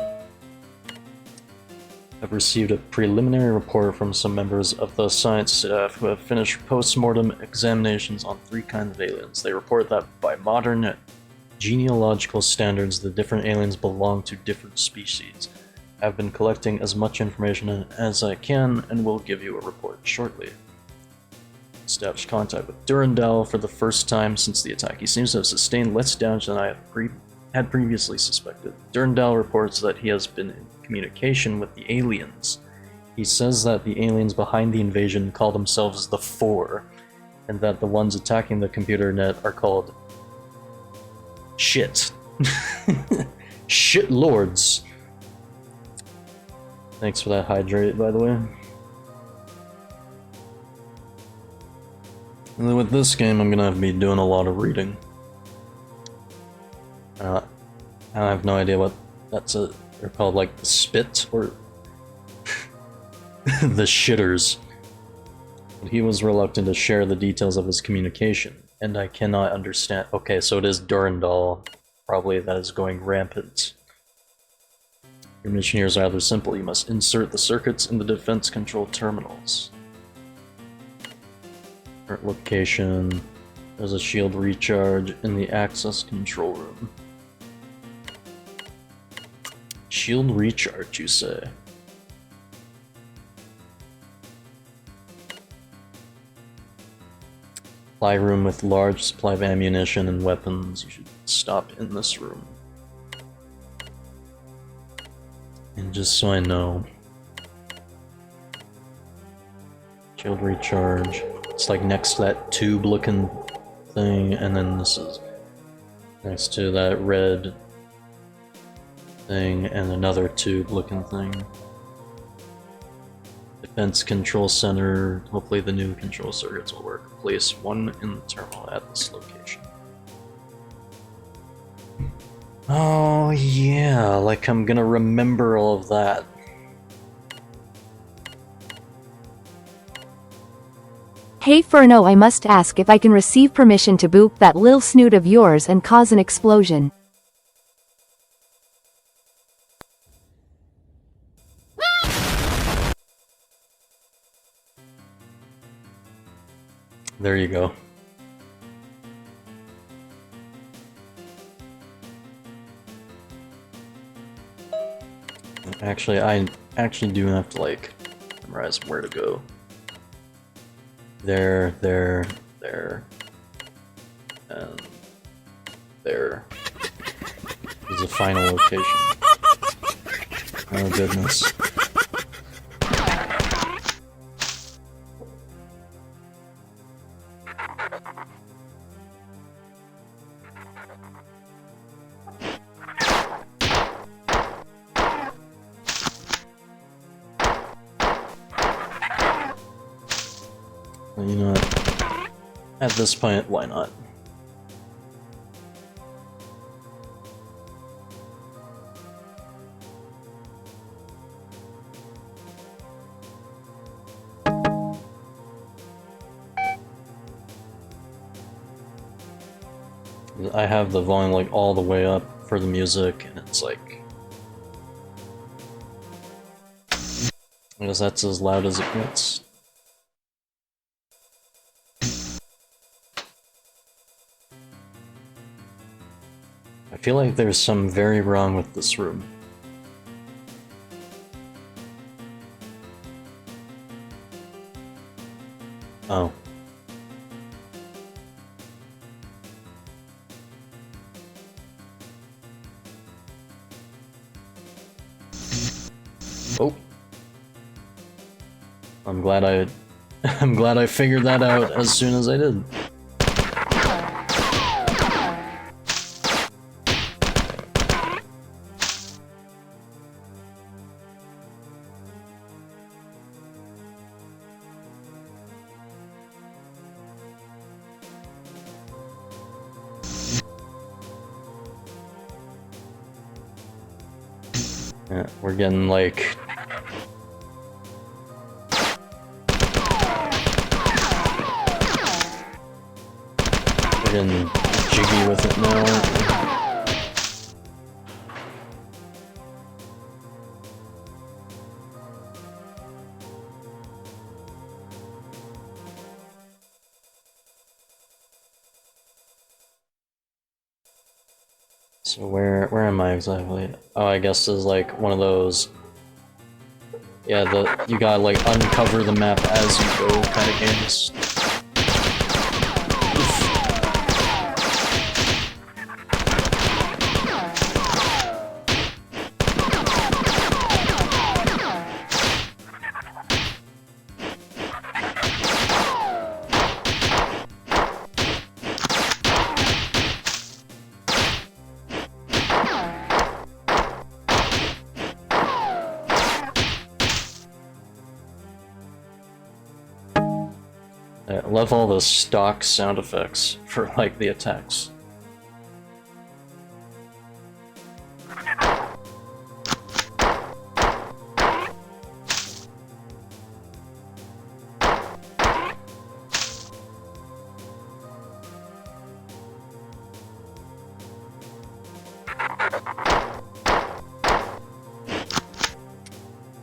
I've received a preliminary report from some members of the science staff who have finished post-mortem examinations on 3 kinds of aliens. They report that by modern genealogical standards, the different aliens belong to different species. I've been collecting as much information as I can and will give you a report shortly. Established contact with Durandal for the first time since the attack. He seems to have sustained less damage than I had previously suspected. Durandal reports that he has been in communication with the aliens. He says that the aliens behind the invasion call themselves the Four, and that the ones attacking the computer net are called Shit. Shit Lords. Thanks for that hydrate, by the way. And then with this game, I'm gonna have to be doing a lot of reading. I have no idea what that's they're called, like the spit or the shitters. But he was reluctant to share the details of his communication, and I cannot understand. Okay, so it is Durandal, probably, that is going rampant. Your mission here is rather simple. You must insert the circuits in the defense control terminals. Current location. There's a shield recharge in the access control room. Shield recharge, you say? Supply room with large supply of ammunition and weapons. You should stop in this room. And just so I know. Shield recharge. It's like next to that tube looking thing, and then this is next to that red thing and another tube looking thing. Defense control center. Hopefully the new control circuits will work. Place one in the terminal at this location. Oh yeah, like I'm gonna remember all of that. Hey Ferno, I must ask if I can receive permission to boop that lil snoot of yours and cause an explosion. There you go. Actually, I actually do have to, like, memorize where to go. There, and there is the final location. Oh goodness. You know what? At this point, why not? I have the volume like all the way up for the music, and it's like, I guess that's as loud as it gets. I feel like there's some very wrong with this room. Oh. Oh. I'm glad I figured that out as soon as I did. Yeah, we're getting like... We're getting jiggy with it now, aren't we? So where am I exactly? Oh, I guess this is like one of those. Yeah, you gotta like uncover the map as you go kind of games. I love all the stock sound effects for like the attacks.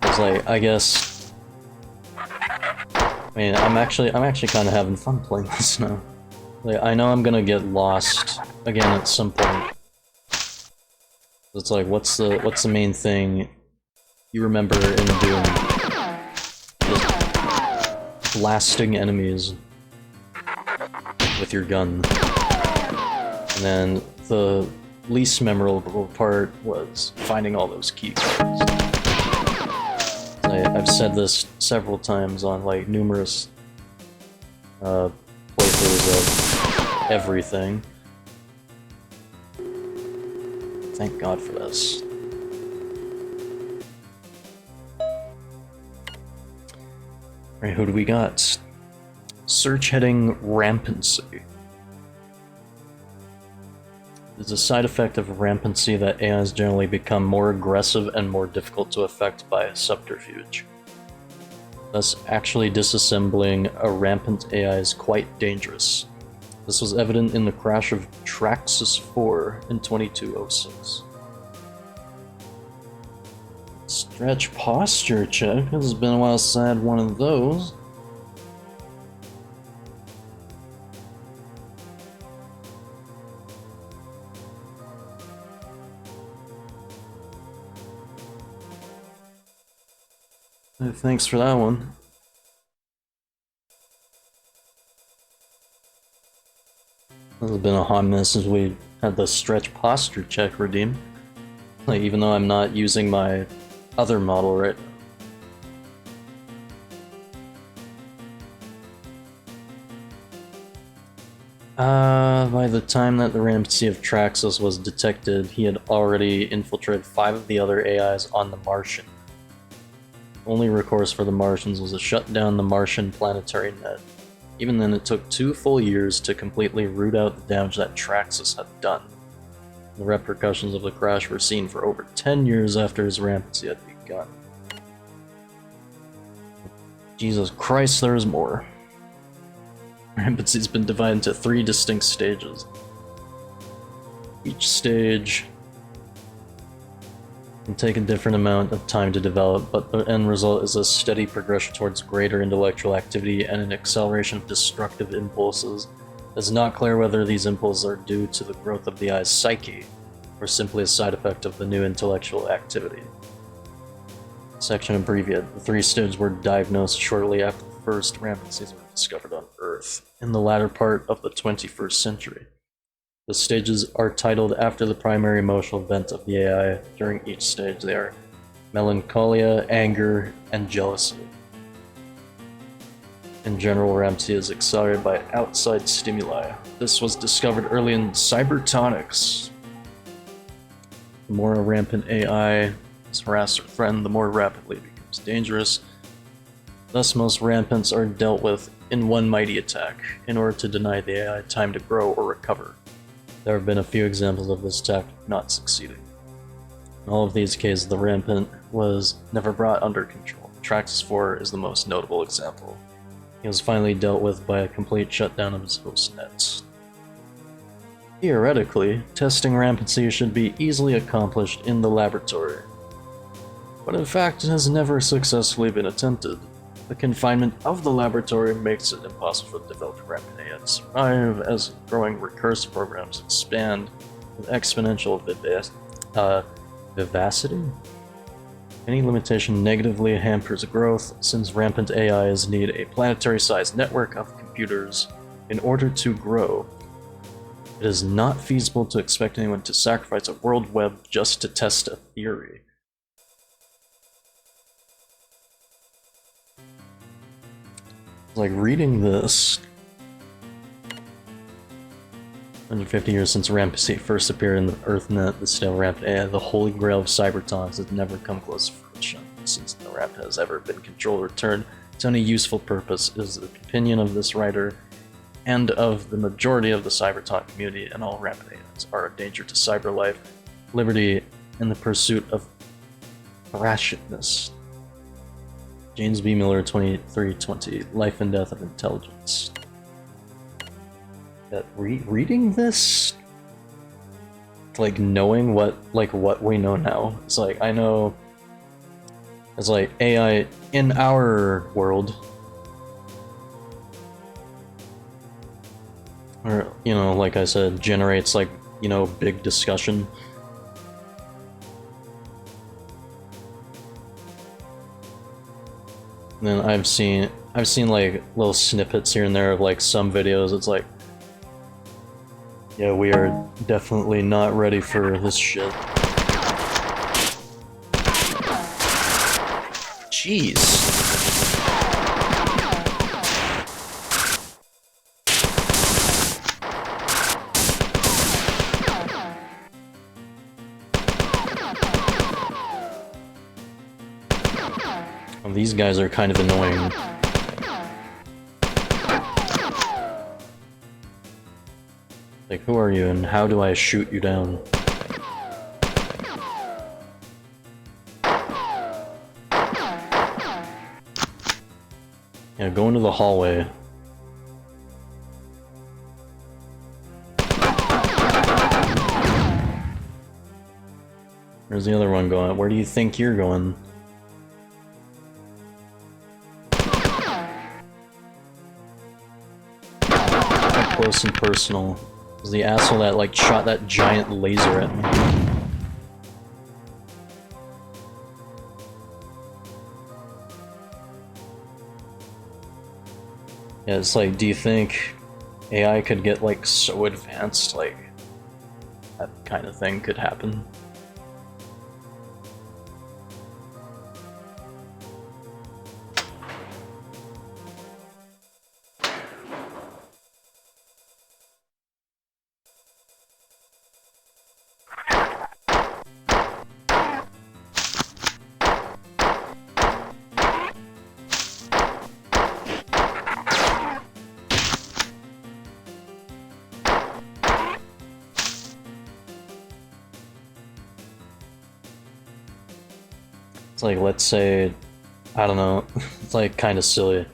It's like, I guess. I mean, I'm actually kind of having fun playing this now. Like, I know I'm gonna get lost again at some point. It's like, what's the main thing you remember in Doom? Just blasting enemies with your gun. And then the least memorable part was finding all those key cards. I've said this several times on like numerous playthroughs of everything. Thank God for this. Alright, who do we got? Search heading rampancy. It's a side effect of rampancy that AIs generally become more aggressive and more difficult to affect by subterfuge. Thus, actually disassembling a rampant AI is quite dangerous. This was evident in the crash of Traxxas 4 in 2206. Stretch posture check. It's been a while since I had one of those. Thanks for that one. It's been a hot minute since we had the stretch posture check redeemed. Like, even though I'm not using my other model right now. By the time that the rampancy of Traxxas was detected, he had already infiltrated 5 of the other AIs on the Martian. Only recourse for the Martians was to shut down the Martian planetary net. Even then, it took 2 full years to completely root out the damage that Traxxas had done. The repercussions of the crash were seen for over 10 years after his rampancy had begun. Jesus Christ, there's more. Rampancy's been divided into 3 distinct stages. Each stage can take a different amount of time to develop, but the end result is a steady progression towards greater intellectual activity and an acceleration of destructive impulses. It's not clear whether these impulses are due to the growth of the AI's psyche, or simply a side effect of the new intellectual activity. Section abbreviated. The 3 stages were diagnosed shortly after the first rampancies were discovered on Earth, in the latter part of the 21st century. The stages are titled after the primary emotional event of the AI. During each stage, they are melancholia, anger, and jealousy. In general, rampancy is accelerated by outside stimuli. This was discovered early in cybertonics. The more a rampant AI is harassed or threatened, the more rapidly it becomes dangerous. Thus, most rampants are dealt with in one mighty attack, in order to deny the AI time to grow or recover. There have been a few examples of this tactic not succeeding. In all of these cases, the rampant was never brought under control. Traxxas 4 is the most notable example. He was finally dealt with by a complete shutdown of his host nets. Theoretically, testing rampancy should be easily accomplished in the laboratory, but in fact it has never successfully been attempted. The confinement of the laboratory makes it impossible for the developed rampant AI to survive as growing recursive programs expand with exponential vivacity. Any limitation negatively hampers growth, since rampant AIs need a planetary-sized network of computers in order to grow. It is not feasible to expect anyone to sacrifice a world web just to test a theory. Like, reading this... 150 years since Rampant first appeared in the EarthNet, the still Rampant AI, the holy grail of cybertonks, has never come close to fruition. Since no Rampant has ever been controlled or turned to any useful purpose, is the opinion of this writer and of the majority of the cybertonk community, and all Rampant AIs are a danger to cyber life, liberty, and the pursuit of ratchetness. James B. Miller, 2320, Life and Death of Intelligence. That reading this, like knowing what we know now, it's like I know it's like AI in our world, or you know, like I said, generates like, you know, big discussion. And then I've seen like little snippets here and there of like some videos. It's like, yeah, we are definitely not ready for this shit. Jeez. Well, these guys are kind of annoying. Like, who are you and how do I shoot you down? Yeah, go into the hallway. Where's the other one going? Where do you think you're going? Up close and personal. Was the asshole that like shot that giant laser at me. Yeah, it's like, do you think AI could get like so advanced, like that kind of thing could happen? It's like, let's say, I don't know, it's like kind of silly.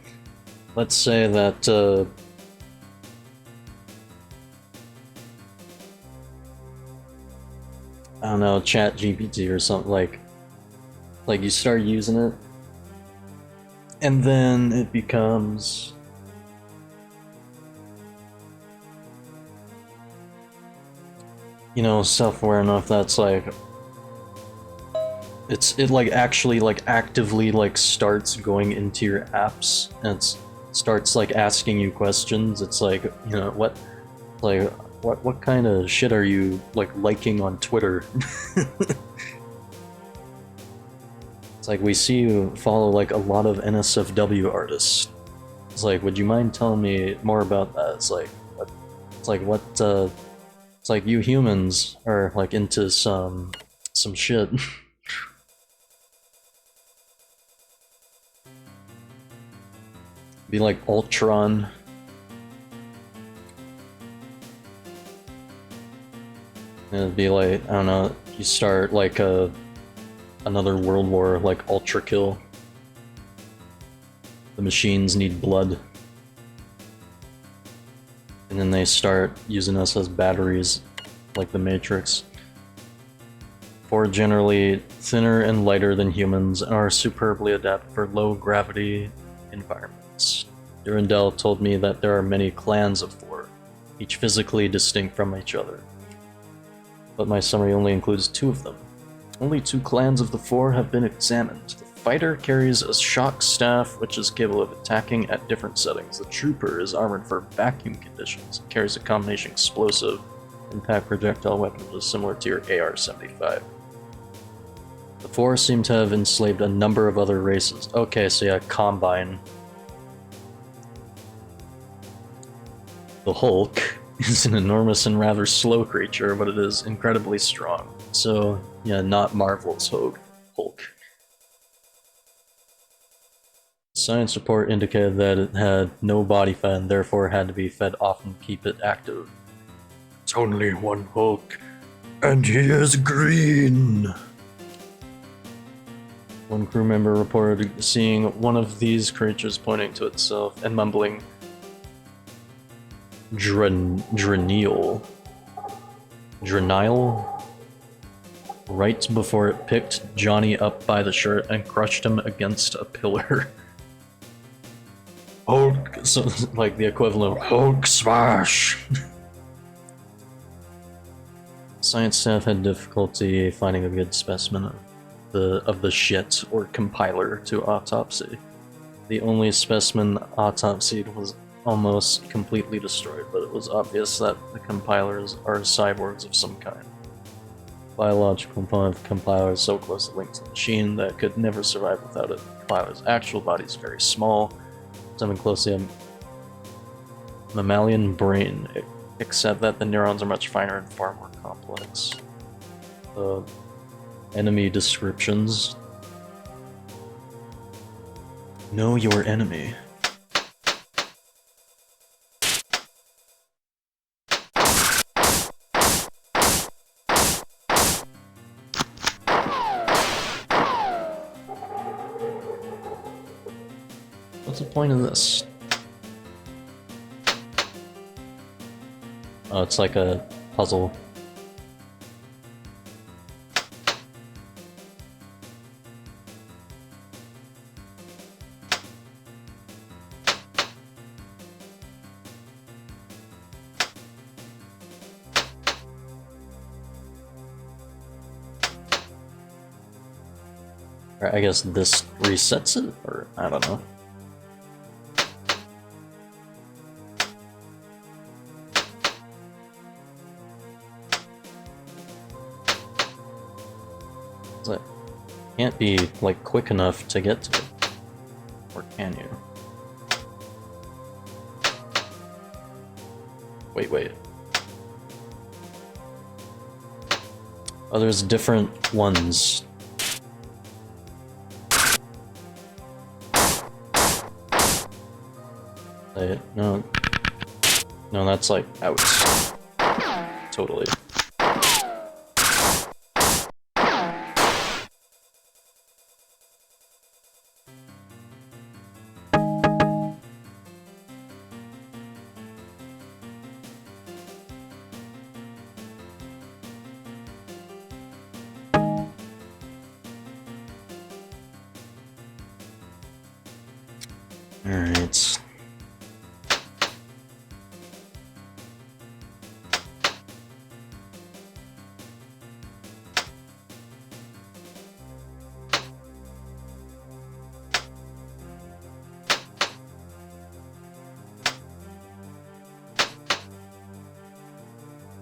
Let's say that, I don't know, ChatGPT or something, like you start using it, and then it becomes, you know, self-aware enough that's like, it like actually like actively like starts going into your apps and it starts like asking you questions. It's like, you know, what kind of shit are you like liking on Twitter? It's like, we see you follow like a lot of NSFW artists. It's like, would you mind telling me more about that? It's like, it's like you humans are like into some shit. Be like Ultron. And it'd be like, I don't know, you start like another world war, like Ultra Kill. The machines need blood. And then they start using us as batteries, like the Matrix. For generally thinner and lighter than humans, and are superbly adapted for low gravity environments. Durandal told me that there are many clans of 4, each physically distinct from each other. but my summary only includes 2 of them. Only 2 clans of the 4 have been examined. The fighter carries a shock staff, which is capable of attacking at different settings. The trooper is armored for vacuum conditions and carries a combination explosive impact projectile weapon which is similar to your AR-75. The 4 seem to have enslaved a number of other races. Okay, so yeah, Combine. The Hulk is an enormous and rather slow creature, but it is incredibly strong. So, yeah, not Marvel's Hulk. Science report indicated that it had no body fat and therefore had to be fed often to keep it active. It's only one Hulk, and he is green. One crew member reported seeing one of these creatures pointing to itself and mumbling, Drenile, right before it picked Johnny up by the shirt and crushed him against a pillar. Hulk, so like the equivalent of Hulk smash. Science staff had difficulty finding a good specimen of the shit or compiler to autopsy. The only specimen autopsied was almost completely destroyed, but it was obvious that the compilers are cyborgs of some kind. Biological component of the compiler is so closely linked to the machine that it could never survive without it. The compiler's actual body is very small, something closely a mammalian brain, except that the neurons are much finer and far more complex. Enemy descriptions. Know your enemy. What's the point of this? Oh, it's like a puzzle. I guess this resets it, or I don't know. It can't be like quick enough to get to it, or can you? Wait. Oh, there's different ones. No, that's like out. Totally. Alright.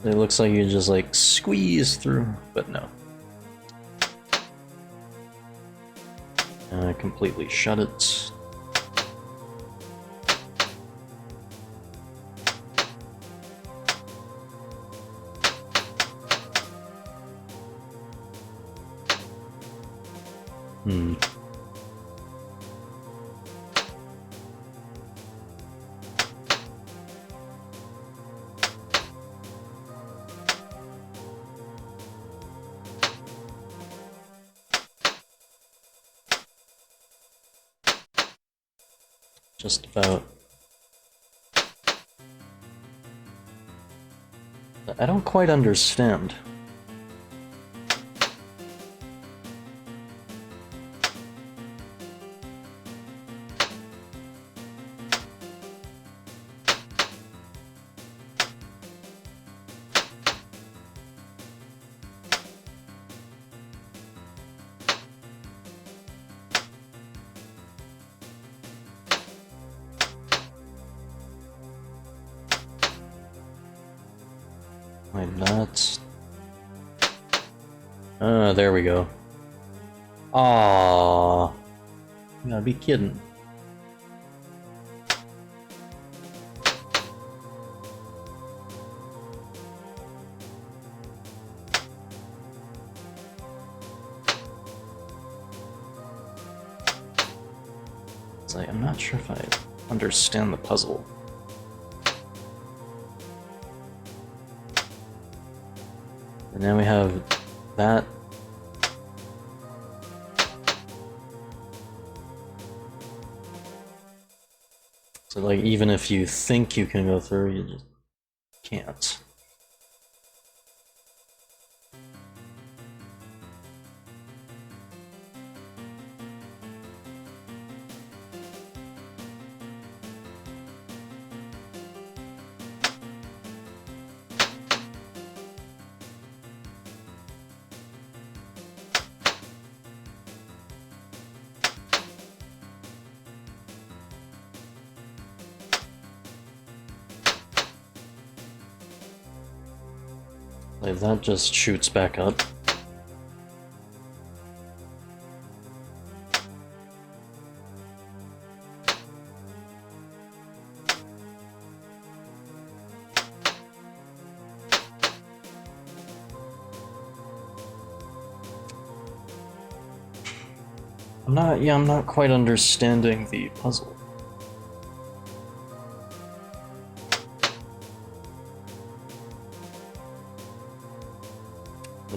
It looks like you just like squeeze through, but no. Completely shut it. Just about. I don't quite understand. Like that. There we go. Aww. You gotta be kidding. It's like, I'm not sure if I understand the puzzle. And now we have that. So like, even if you think you can go through, you just can't. Like, that just shoots back up. I'm not quite understanding the puzzle.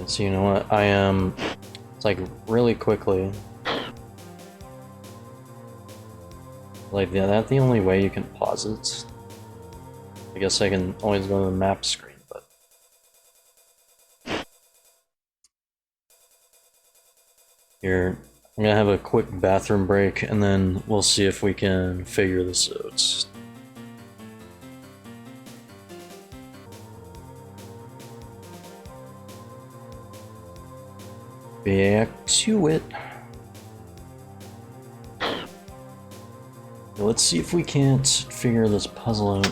So you know what, it's like really quickly. Like, yeah, that's the only way you can pause it. I guess I can always go to the map screen, but... Here, I'm gonna have a quick bathroom break, and then we'll see if we can figure this out. Back to it. Let's see if we can't figure this puzzle out.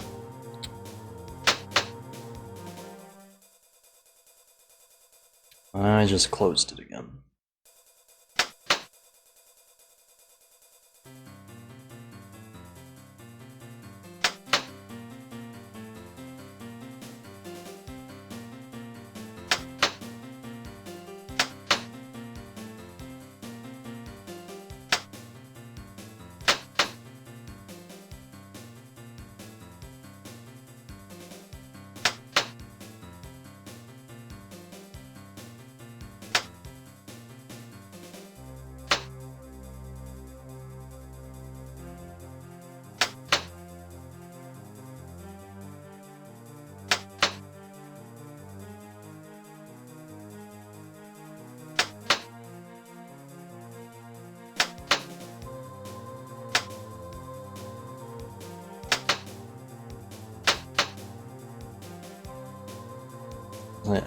I just closed it again.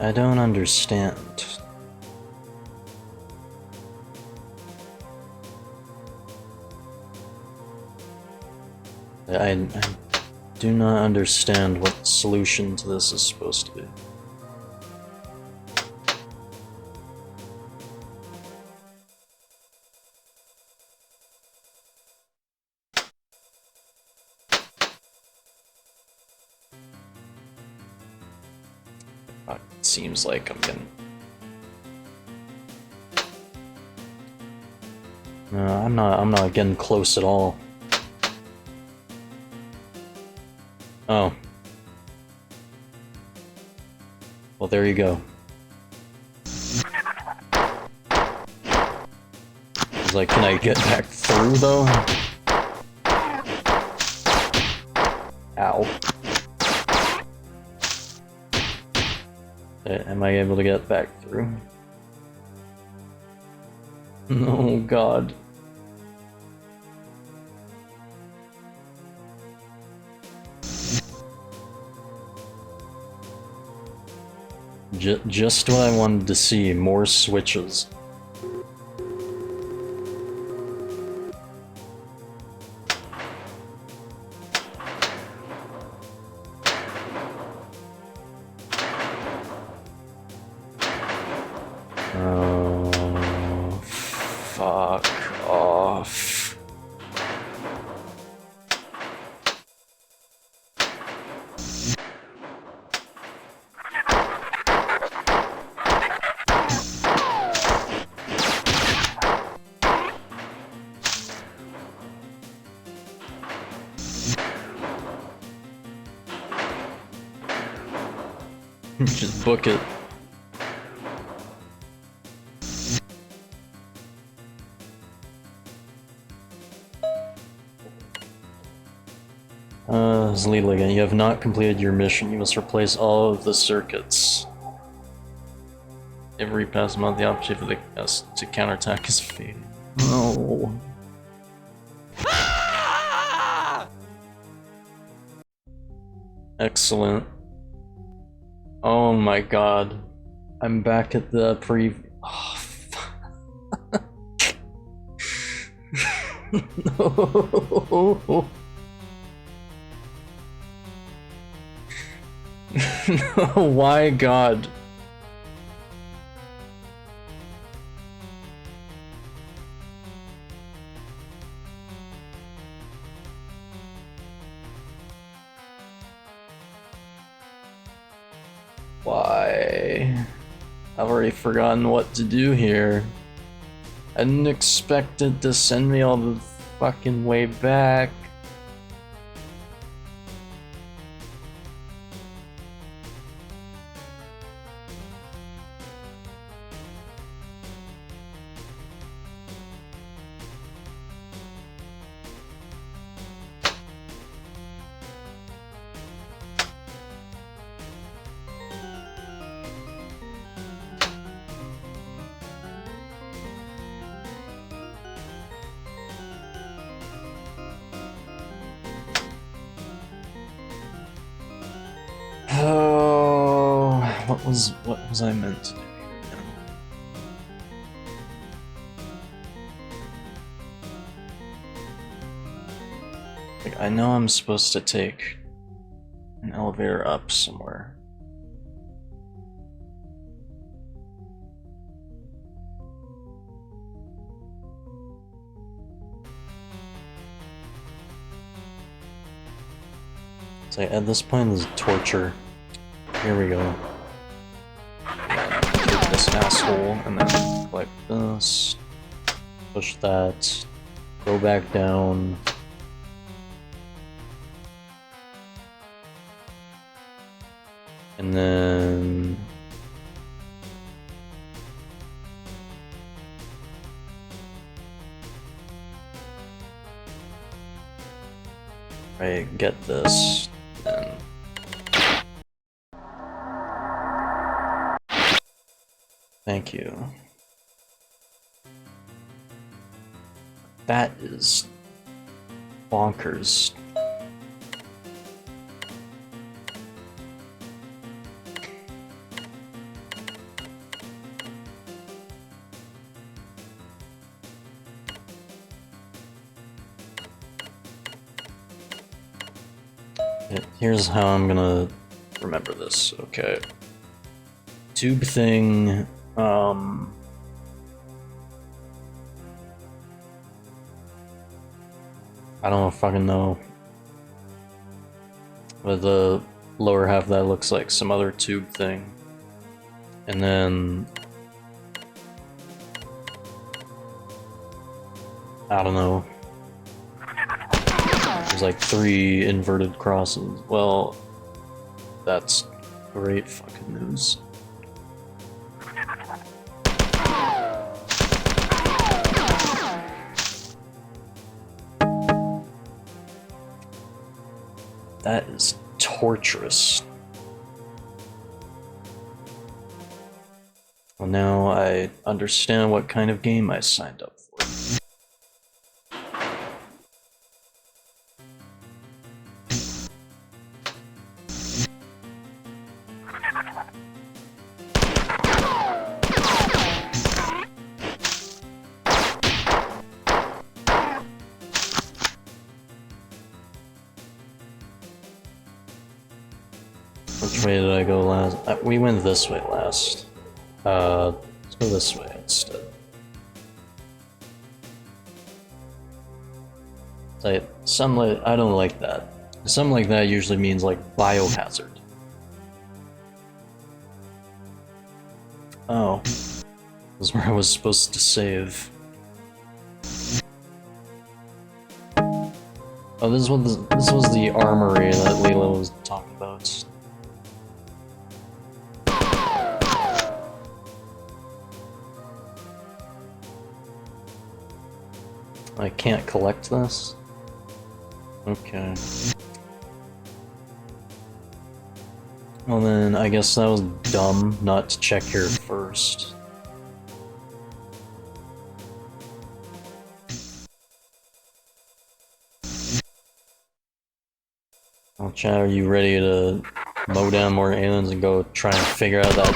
I don't understand. I do not understand what the solution to this is supposed to be. It seems like I'm getting... No, I'm not getting close at all. Oh. Well, there you go. It's like, can I get back through, though? Ow. Am I able to get back through? Oh, God. Just what I wanted to see, more switches. off. Just book it. Zliligan, you have not completed your mission. You must replace all of the circuits. Every past month, the opportunity for the S to counterattack is fading. No. Excellent. Oh my god. I'm back at the Oh, no. No, why God? Why? I've already forgotten what to do here. I didn't expect it to send me all the fucking way back. Oh, what was I meant to do here now? Like, I know I'm supposed to take an elevator up somewhere. So at this point, this is torture. Here we go. Take this asshole and then collect this. Push that. Go back down. And then... I get this. Then... Thank you. That is bonkers. Here's how I'm gonna remember this. Okay. Tube thing, I don't fucking know. But the lower half of that looks like some other tube thing. And then... I don't know. There's like 3 inverted crosses. Well, that's great fucking news. That is torturous. Well, now I understand what kind of game I signed up for. Which way did I go last? We went this way last. Let's go this way instead. Like, sunlight, I don't like that. Something like that usually means like biohazard. Oh. This is where I was supposed to save. Oh, this was the armory that Leela was talking about. I can't collect this? Okay. Well then, I guess that was dumb not to check here first. Well, Chad, are you ready to mow down more aliens and go try and figure out that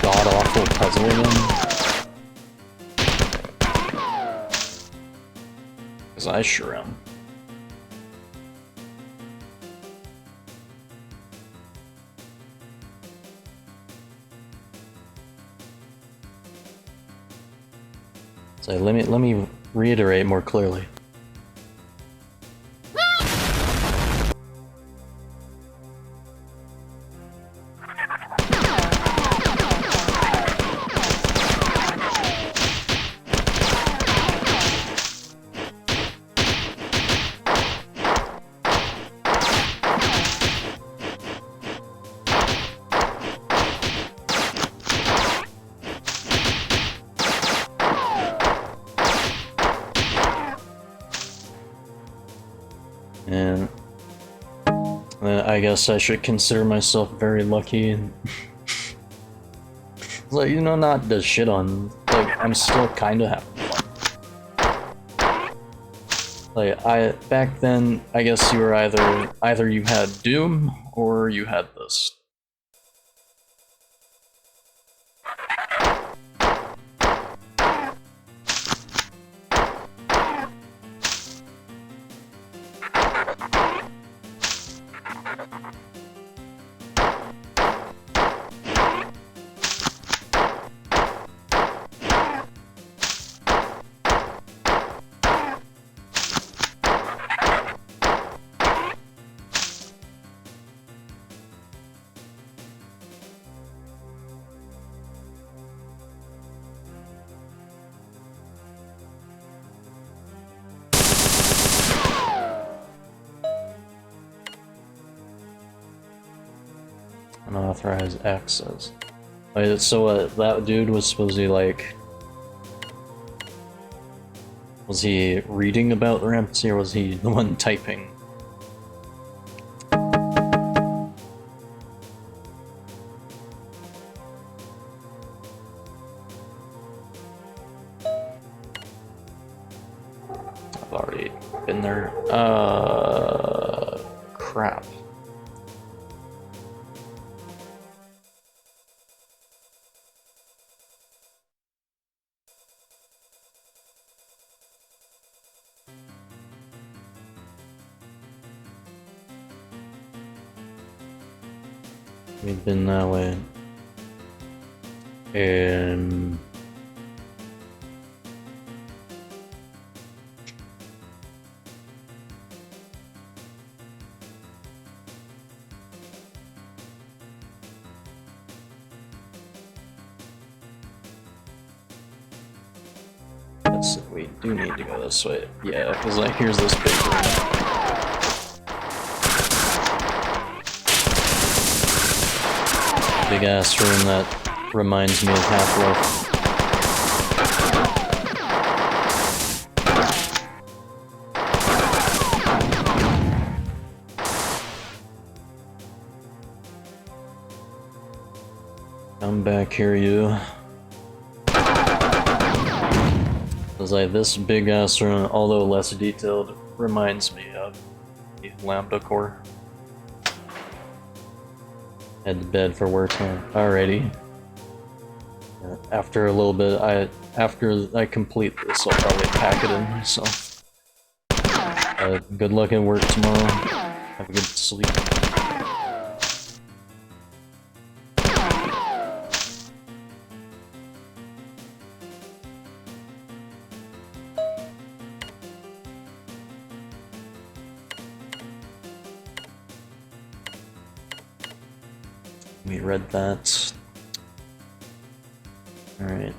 god-awful puzzle again? Because I sure am. So let me reiterate more clearly. And I guess I should consider myself very lucky. Like, you know, not to shit on, like, I'm still kinda having fun. Like, back then, I guess you were either you had Doom, or you had this. Unauthorized access. Wait, so that dude was supposed to be like... Was he reading about the ramps, or was he the one typing? I've already been there. Crap. We've been that way. Yes, we do need to go this way. Yeah, because like here's this big room. Big ass room that reminds me of Half-Life. Come back here, you. It's like this big ass room, although less detailed, reminds me of the Lambda core. Head to bed for work time. Alrighty. After a little bit, after I complete this, I'll probably pack it in myself. Good luck at work tomorrow. Have a good sleep. We read that. Alright.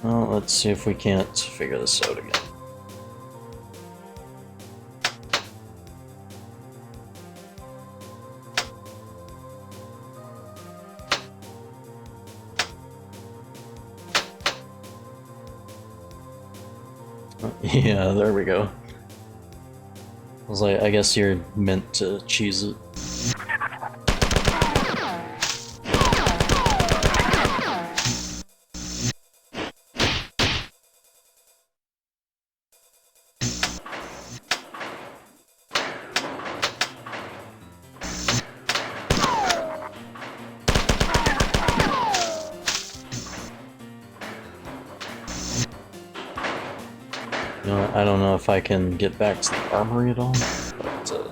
Well, let's see if we can't figure this out again. Yeah, there we go. I was like, I guess you're meant to cheese it. You know, I don't know if I can get back to the armory at all, but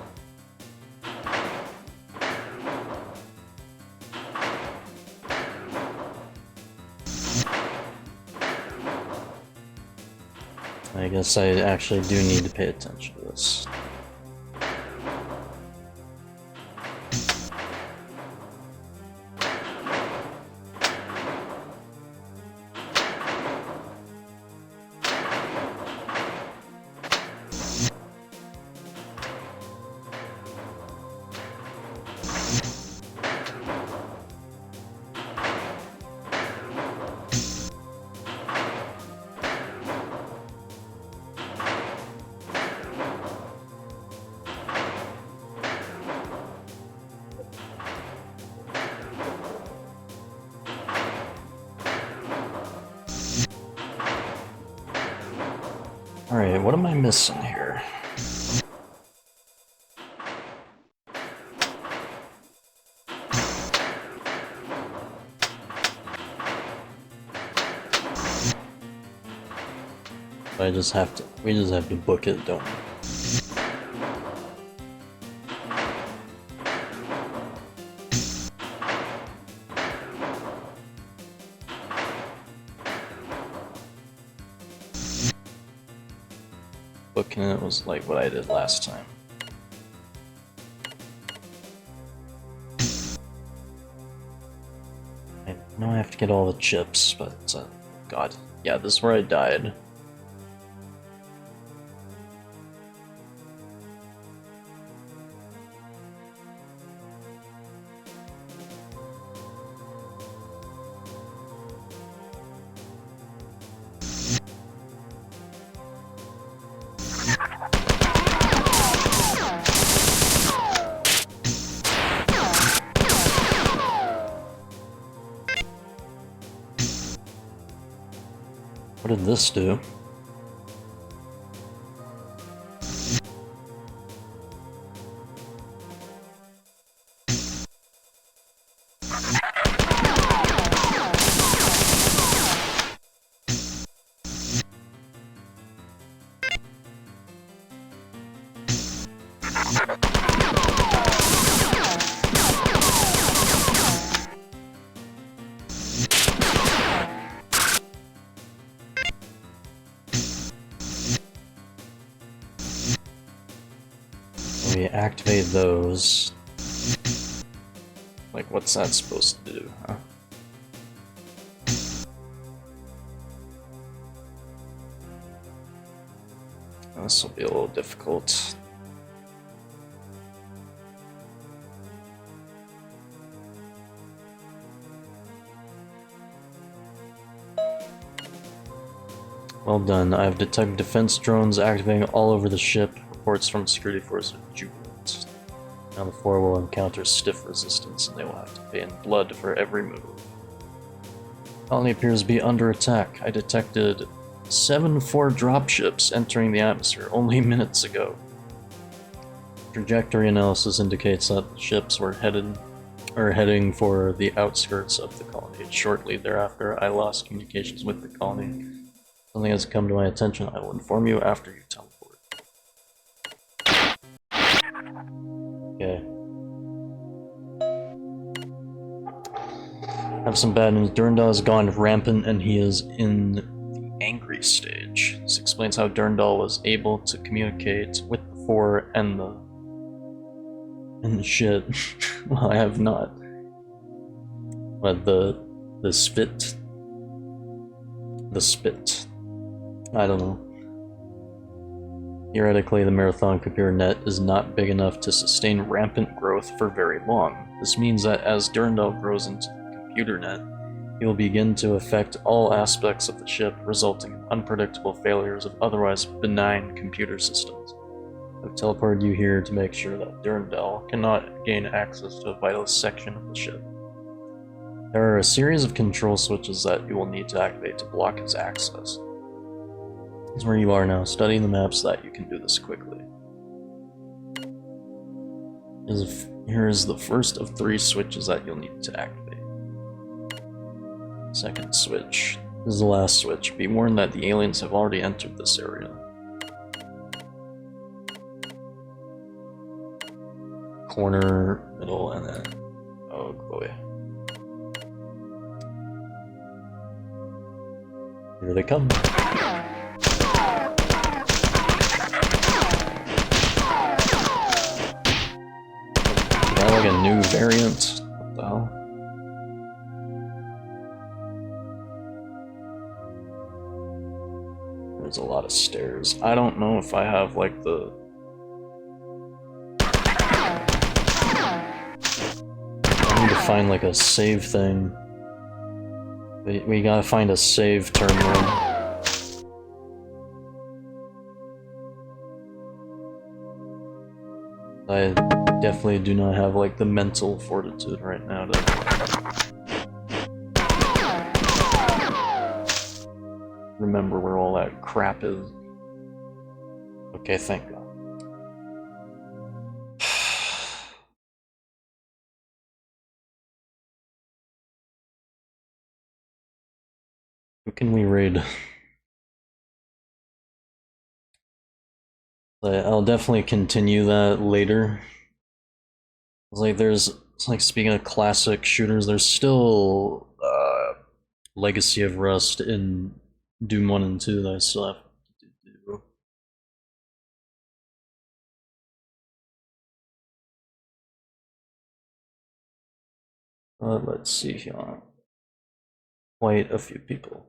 I guess I actually do need to pay attention to this. Alright, what am I missing here? We just have to book it, don't we? Booking it was like what I did last time. I know I have to get all the chips, but God, yeah, this is where I died. What did this do? We activate those. Like, what's that supposed to do, huh? This will be a little difficult. Well done. I've detected defense drones activating all over the ship. Reports from security forces are jubilant. Now the four will encounter stiff resistance, and they will have to pay in blood for every move. Colony appears to be under attack. I detected 7-4 dropships entering the atmosphere only minutes ago. Trajectory analysis indicates that the ships were heading for the outskirts of the colony. Shortly thereafter, I lost communications with the colony. Something has come to my attention. I will inform you after you teleport. Have some bad news. Durandal has gone rampant and he is in the angry stage. This explains how Durandal was able to communicate with the Four and the shit. Well, I have not. But the spit. The spit. I don't know. Theoretically, the Marathon computer net is not big enough to sustain rampant growth for very long. This means that as Durandal grows into the computer net, he will begin to affect all aspects of the ship, resulting in unpredictable failures of otherwise benign computer systems. I've teleported you here to make sure that Durandal cannot gain access to a vital section of the ship. There are a series of control switches that you will need to activate to block his access. This is where you are now, studying the map so that you can do this quickly. Here is the first of 3 switches that you'll need to activate. Second switch. This is the last switch. Be warned that the aliens have already entered this area. Corner, middle, and then... oh boy. Here they come. Is that like a new variant? What the hell? There's a lot of stairs. I don't know if I have like the... I need to find like a save thing. We gotta find a save terminal. I definitely do not have like the mental fortitude right now to remember where all that crap is. Okay, thank God. Who can we raid? I'll definitely continue that later. It's like speaking of classic shooters, there's still Legacy of Rust in Doom 1 and 2 that I still have to do. Let's see here. Quite a few people.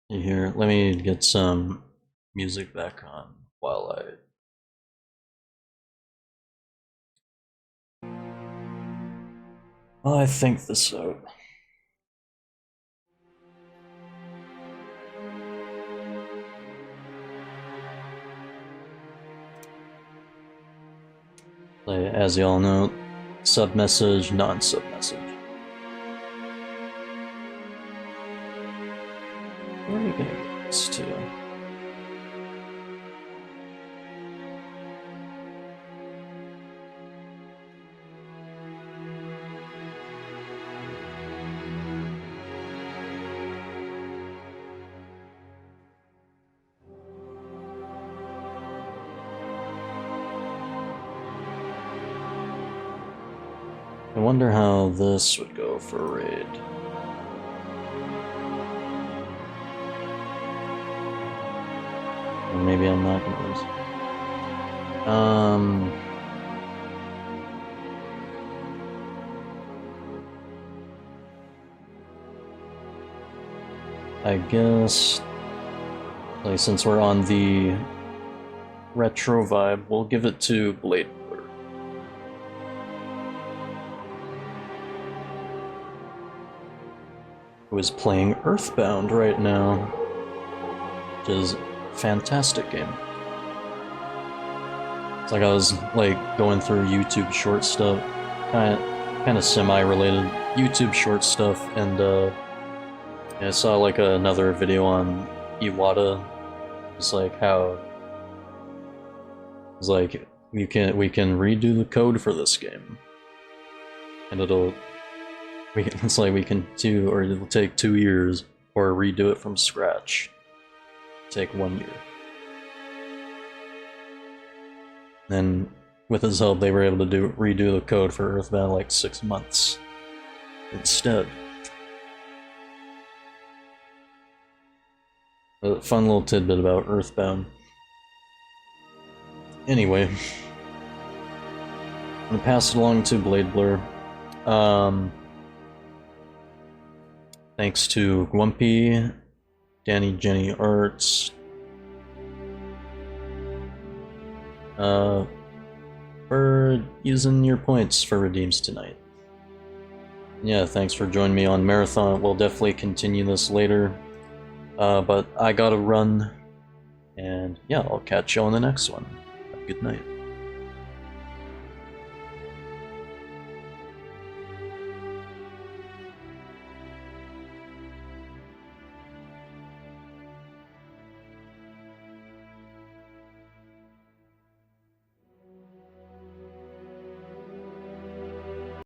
Here, let me get some music back on while I think this out. As you all know, sub message, non-sub message. Where are we gonna get this to? I wonder how this would go for a raid. Or maybe I'm not gonna lose. I guess, like, since we're on the retro vibe, we'll give it to Blade. who is playing Earthbound right now, which is a fantastic game. It's like I was like going through YouTube short stuff, kind of semi-related YouTube short stuff, and yeah, I saw like another video on Iwata. It's like how it's like we can redo the code for this game, and it's like we can do, or it'll take 2 years, or redo it from scratch. Take 1 year. And with his help, they were able to redo the code for Earthbound like 6 months instead. A fun little tidbit about Earthbound. Anyway, I'm gonna pass it along to Blade Blur. Thanks to Gwumpy, Danny Jenny Arts, for using your points for redeems tonight. Yeah, thanks for joining me on Marathon. We'll definitely continue this later, but I gotta run, and yeah, I'll catch you on the next one. Have a good night.